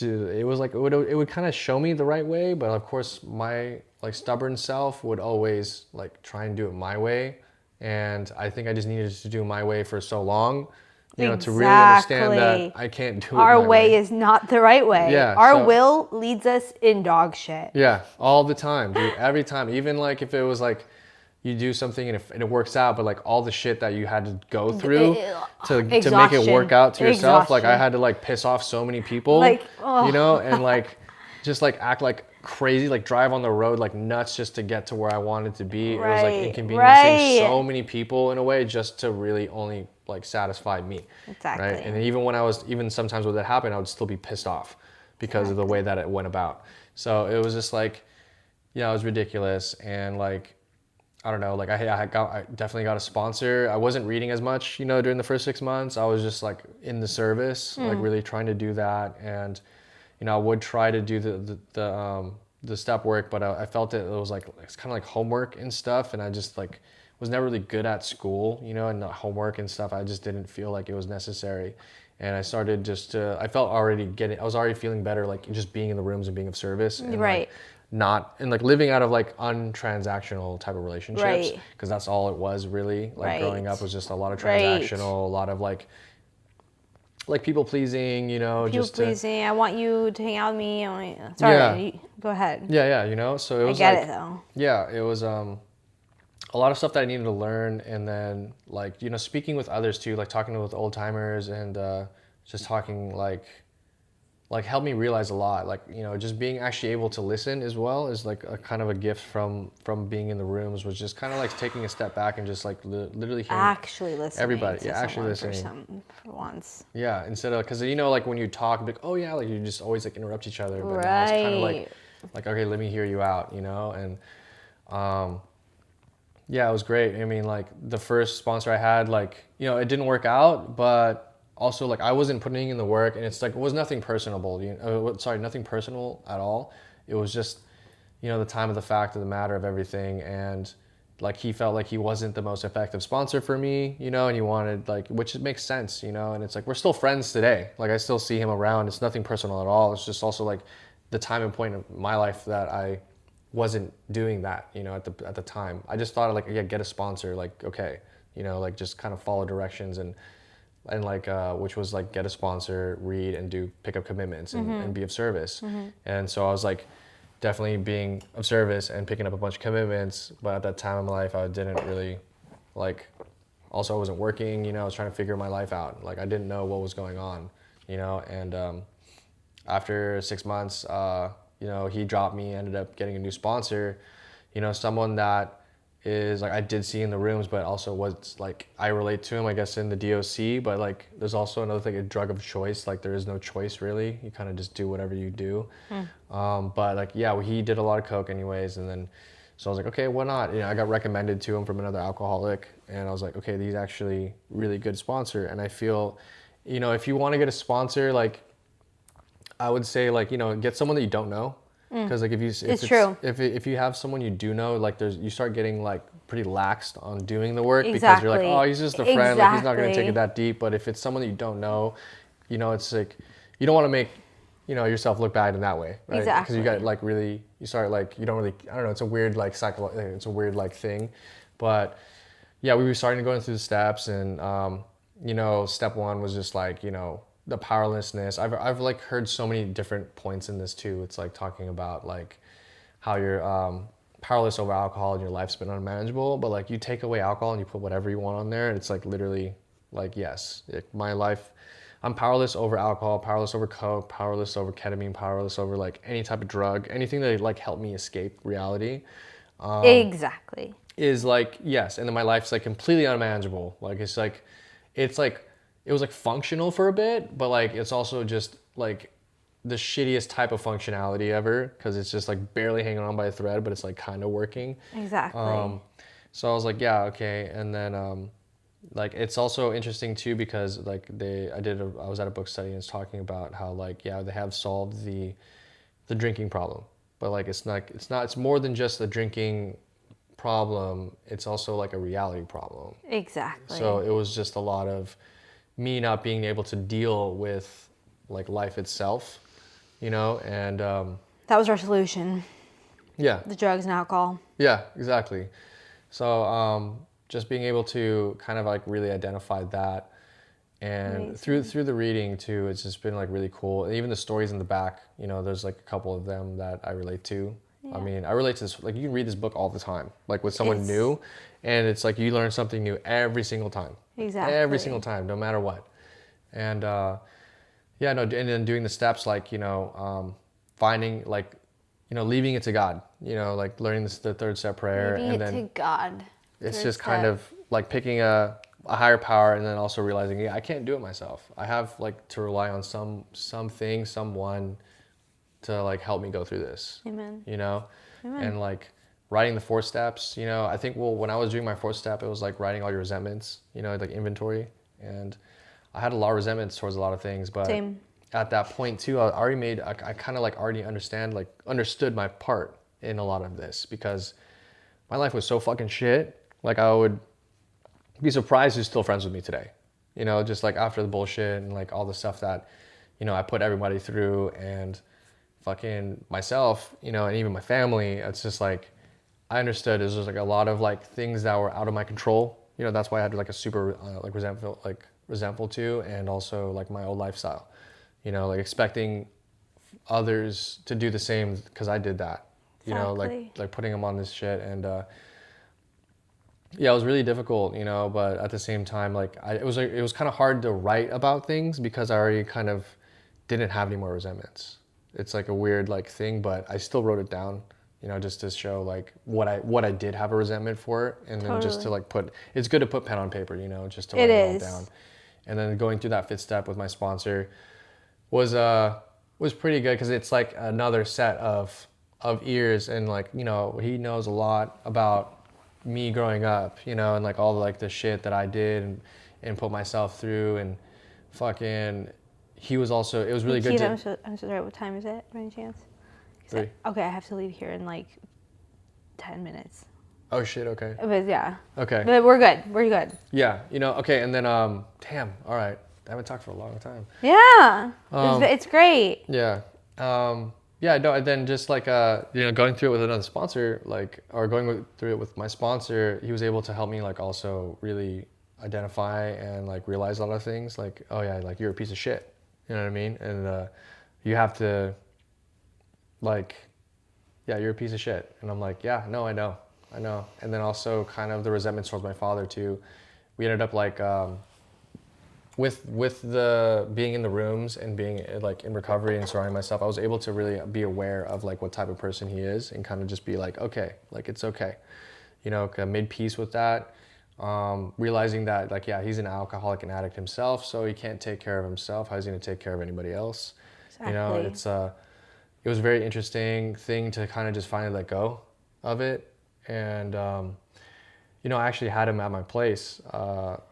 it was like it would kind of show me the right way, but of course my like stubborn self would always like try and do it my way. And I think I just needed to do my way for so long, you know, to really understand that I can't do it our my way is not the right way. Yeah, our will leads us in dog shit. Yeah, all the time, dude. Every time. Even like if it was like you do something and it works out, but like all the shit that you had to go through to make it work out to yourself, like I had to like piss off so many people, like, you know, and like just like act like crazy, like drive on the road like nuts just to get to where I wanted to be. It was like inconveniencing so many people in a way just to really only like satisfy me. Exactly. Right. And even sometimes when that happened, I would still be pissed off because of the way that it went about. So it was just like, yeah, it was ridiculous. And like, I don't know, like I definitely got a sponsor. I wasn't reading as much, you know, during the first 6 months. I was just like in the service, like really trying to do that. And, you know, I would try to do the step work, but I felt it was like, it's kind of like homework and stuff. And I just like was never really good at school, you know, and the homework and stuff. I just didn't feel like it was necessary. And I started I was already feeling better, like just being in the rooms and being of service. And like, like living out of like untransactional type of relationships, because that's all it was really. Like growing up was just a lot of transactional, a lot of like people pleasing, you know. People pleasing. I want you to hang out with me. Go ahead. Yeah, you know. So it was it though. Yeah, it was a lot of stuff that I needed to learn, and then like, you know, speaking with others too, like talking with old timers and just talking like helped me realize a lot. Like, you know, just being actually able to listen as well is like a kind of a gift from being in the rooms, was just kind of like taking a step back and just like literally hearing everybody. Yeah, actually listening for once. Yeah, instead of, because you know, like when you talk, like, oh yeah, like you just always like interrupt each other, but now it's kind of like okay, let me hear you out, you know. And yeah, it was great. I mean, like the first sponsor I had, like, you know, it didn't work out, but also like I wasn't putting in the work, and it's like it was nothing personable, nothing personal at all. It was just, you know, the time of the fact of the matter of everything. And like he felt like he wasn't the most effective sponsor for me, you know, and he wanted like, which makes sense, you know. And it's like we're still friends today. Like I still see him around. It's nothing personal at all. It's just also like the time and point of my life that I wasn't doing that, you know, at the time. I just thought like, yeah, get a sponsor, like, okay, you know, like just kind of follow directions and like which was like get a sponsor, read, and do pick up commitments and be of service. And so I was like definitely being of service and picking up a bunch of commitments, but at that time in my life I didn't really like, also I wasn't working, you know. I was trying to figure my life out. Like I didn't know what was going on, you know. And after 6 months, you know, he dropped me, ended up getting a new sponsor, you know, someone that is like I did see in the rooms, but also was like I relate to him, I guess, in the DOC. But like there's also another thing, a drug of choice. Like there is no choice really. You kind of just do whatever you do. But like, yeah, well, he did a lot of coke anyways, and then so I was like, okay, why not? You know, I got recommended to him from another alcoholic, and I was like, okay, he's actually really good sponsor. And I feel you know, if you want to get a sponsor, like I would say, like, you know, get someone that you don't know. Because like It's true. if you have someone you do know, like you start getting like pretty laxed on doing the work because you're like, Exactly. oh, he's just a friend, like he's not gonna take Exactly. it that deep. But if it's someone that you don't know, you know, it's like you don't want to make, you know, yourself look bad in that way, right? Because you Exactly. got like really, you start like you don't really, I don't know, it's a weird like it's a weird like thing, but yeah, we were starting to go through the steps, and you know, step one was just like, you know, the powerlessness. I've like heard so many different points in this too. It's like talking about like how you're powerless over alcohol and your life's been unmanageable, but like you take away alcohol and you put whatever you want on there, it's like literally like, yes, my life, I'm powerless over alcohol, powerless over coke, powerless over ketamine, powerless over like any type of drug, anything that like help me escape reality Exactly. is like, yes. And then my life's like completely unmanageable. Like it's like it was like functional for a bit, but like it's also just like the shittiest type of functionality ever, because it's just like barely hanging on by a thread, but it's like kind of working. Exactly. So I was like, yeah, okay. And then like it's also interesting too, because like I was at a book study and it's talking about how like, yeah, they have solved the drinking problem, but like it's more than just the drinking problem, it's also like a reality problem. Exactly. So it was just a lot of me not being able to deal with like life itself, you know, and That was our solution. yeah, The drugs and alcohol. yeah, exactly. So just being able to kind of like really identify that, and Amazing. through the reading too, it's just been like really cool. And even the stories in the back, you know, there's like a couple of them that I relate to. I Yeah. mean, I relate to this, like you can read this book all the time, like with someone It's new, and it's like you learn something new every single time. Every single exactly. time, no matter what. And yeah, no, and then doing the steps, like, you know, finding like, you know, leaving it to God, you know, like learning the third step prayer, Leaving and it then to God. it's Third just kind step. of like picking a higher power, and then also realizing, yeah, I can't do it myself. I have like to rely on something, someone to like help me go through this, Amen. you know, Amen. and like writing the four steps, you know, I think, well, when I was doing my fourth step, it was like writing all your resentments, you know, like inventory, and I had a lot of resentments towards a lot of things, but Same. at that point too, I kind of like already understood my part in a lot of this, because my life was so fucking shit. Like I would be surprised who's still friends with me today. You know, just like after the bullshit and like all the stuff that, you know, I put everybody through, and fucking myself, you know, and even my family. It's just like I understood it was just like a lot of like things that were out of my control. You know, that's why I had like a super like resentful too, and also like my old lifestyle. You know, like expecting others to do the same because I did that. You know, Exactly. like putting them on this shit, and yeah, it was really difficult, you know, but at the same time, like it was kind of hard to write about things because I already kind of didn't have any more resentments. It's like a weird like thing, but I still wrote it down, you know, just to show like what I did have a resentment for, and then just to Totally. like it's good to put pen on paper, you know, just to It write it all down. is. And then going through that fifth step with my sponsor was pretty good, because it's like another set of ears, and like, you know, he knows a lot about me growing up, you know, and like all the, like the shit that I did, and put myself through, and fucking he was also, it was Hey, really good Keith, to I'm so sorry. What time is it, by any chance? three. Okay, I have to leave here in like 10 minutes. Oh shit, okay. But yeah. Okay. But we're good. We're good. Yeah, you know, okay, and then damn, all right. I haven't talked for a long time. Yeah. It's great. Yeah. Yeah, no, and then just like, you know, going through it with another sponsor, like, or through it with my sponsor, he was able to help me like also really identify and like realize a lot of things, like, oh yeah, like you're a piece of shit. You know what I mean? And you have to like, yeah, you're a piece of shit. And I'm like, yeah, no, I know. And then also kind of the resentment towards my father too. We ended up like, with the being in the rooms and being like in recovery and surrounding myself, I was able to really be aware of like what type of person he is, and kind of just be like, okay, like it's okay, you know, I made peace with that, realizing that like, yeah, he's an alcoholic and addict himself, so he can't take care of himself. How's he gonna take care of anybody else? You know, Exactly. it was a very interesting thing to kind of just finally let go of it, and You know, I actually had him at my place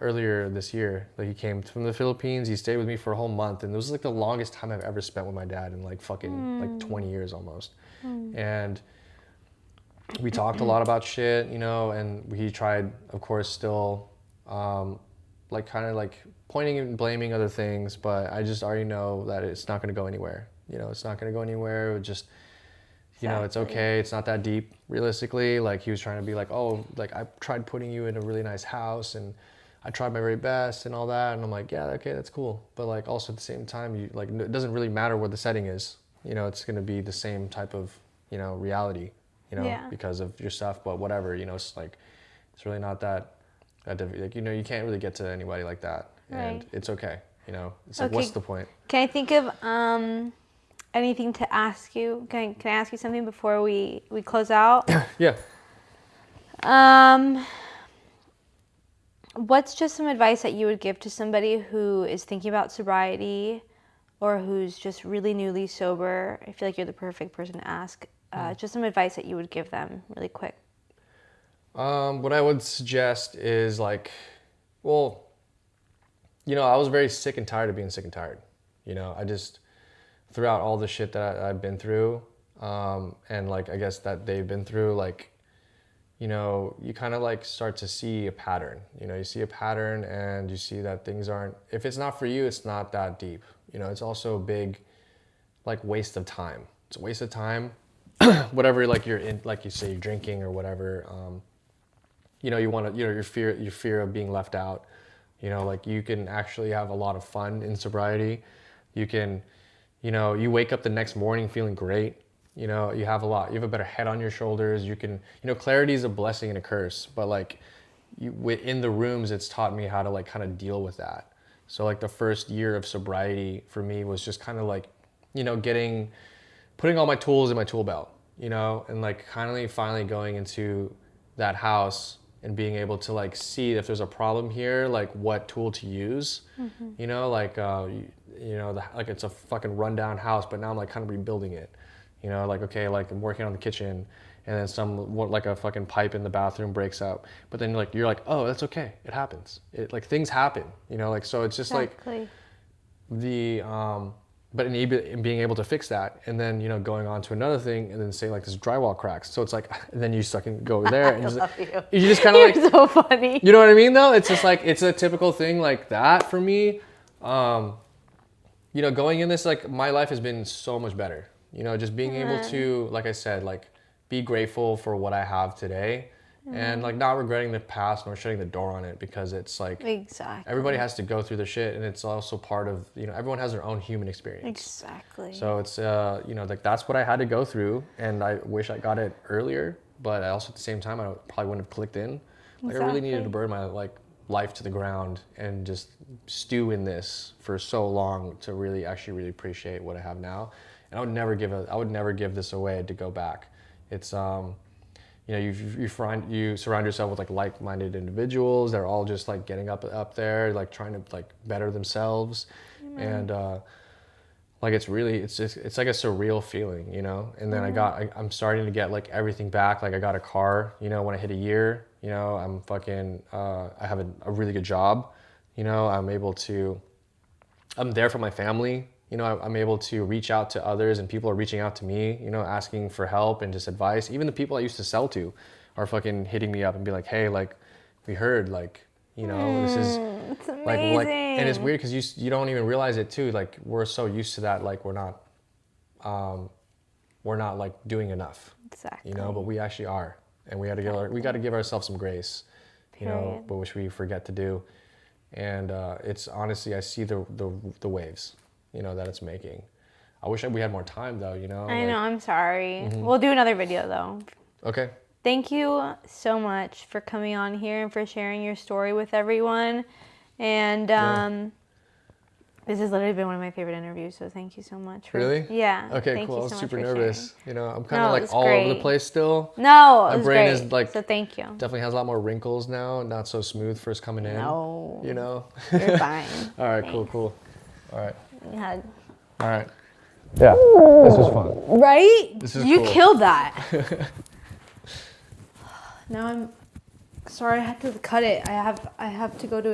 earlier this year. Like he came from the Philippines. He stayed with me for a whole month, and it was like the longest time I've ever spent with my dad in like fucking like 20 years almost. And we talked a lot about shit, you know, and he tried, of course, still like kind of like pointing and blaming other things, but I just already know that it's not going to go anywhere. You know, it's not going to go anywhere. It just, you know, it's okay. It's not that deep, realistically. Like he was trying to be like, oh, like I tried putting you in a really nice house and I tried my very best and all that. And I'm like, yeah, okay, that's cool. But like also at the same time, you like, it doesn't really matter what the setting is. You know, it's going to be the same type of, you know, reality, you know, because of your stuff, but whatever, you know, it's like, it's really not that like, you know, you can't really get to anybody like that. And it's okay. You know, it's like, what's the point? Can I think of anything to ask you? Can I ask you something before we close out? Yeah. What's just some advice that you would give to somebody who is thinking about sobriety or who's just really newly sober? I feel like you're the perfect person to ask. Just some advice that you would give them really quick. What I would suggest is like, well, you know, I was very sick and tired of being sick and tired. You know, I just, throughout all the shit that I've been through, and like, I guess that they've been through, like, you know, you kind of like start to see a pattern. You know, you see a pattern and you see that things aren't, if it's not for you, it's not that deep. You know, it's also a big, like, waste of time. It's a waste of time. Whatever, like you're in, like you say, you're drinking or whatever. You know, you want to, you know, your fear of being left out. You know, like you can actually have a lot of fun in sobriety. You can, you know, you wake up the next morning feeling great. You know, you have a better head on your shoulders. You can, you know, clarity is a blessing and a curse, but like in the rooms, it's taught me how to like kind of deal with that. So like the first year of sobriety for me was just kind of like, you know, putting all my tools in my tool belt, you know, and like finally going into that house and being able to like see if there's a problem here, like what tool to use, you know, like, you know, like it's a fucking rundown house, but now I'm like kind of rebuilding it, you know, like, okay, like I'm working on the kitchen and then like a fucking pipe in the bathroom breaks up, but then you're like, oh, that's okay. It happens. Like things happen, you know, like, so it's just like but in being able to fix that, and then, you know, going on to another thing, and then say like this drywall cracks. So it's like, and then you fucking go there, and you just kind of like, so funny. You know what I mean? Though it's just like it's a typical thing like that for me. You know, going in this, like my life has been so much better. You know, just being able to, like I said, like be grateful for what I have today. And like not regretting the past nor shutting the door on it, because it's like everybody has to go through the shit, and it's also part of, you know, everyone has their own human experience. Exactly. So it's you know, like that's what I had to go through, and I wish I got it earlier, but I also at the same time I probably wouldn't have clicked in. Like I really needed to burn my like life to the ground and just stew in this for so long to really appreciate what I have now. And I would never give this away to go back. It's you know, you surround yourself with like like-minded individuals. They're all just like getting up there, like trying to like better themselves. And like it's like a surreal feeling, you know. And then I'm starting to get like everything back. Like I got a car, you know, when I hit a year, you know. I have a really good job, you know. I'm there for my family. You know, I'm able to reach out to others, and people are reaching out to me, you know, asking for help and just advice. Even the people I used to sell to are fucking hitting me up and be like, hey, like, we heard, like, you know, this is it's amazing. like, and it's weird because you don't even realize it too. Like, we're so used to that, like, we're not like doing enough, you know, but we actually are. And we got to give ourselves some grace, you know, but which we forget to do. And it's honestly, I see the waves, you know, that it's making. I wish we had more time though, you know. I know, I'm sorry. We'll do another video though. Okay. Thank you so much for coming on here and for sharing your story with everyone. And this has literally been one of my favorite interviews, so thank you so much. Really? Yeah. Okay, cool. I was super nervous. You know, I'm kind of like all great. over the place still. No, my brain is like, so thank you. Definitely has a lot more wrinkles now, not so smooth first coming in. No. You know? You're fine. All right, cool. All right. Yeah. All right. Yeah, this was fun. Right? This is you cool. killed that. Now Sorry, I had to cut it. I have to go to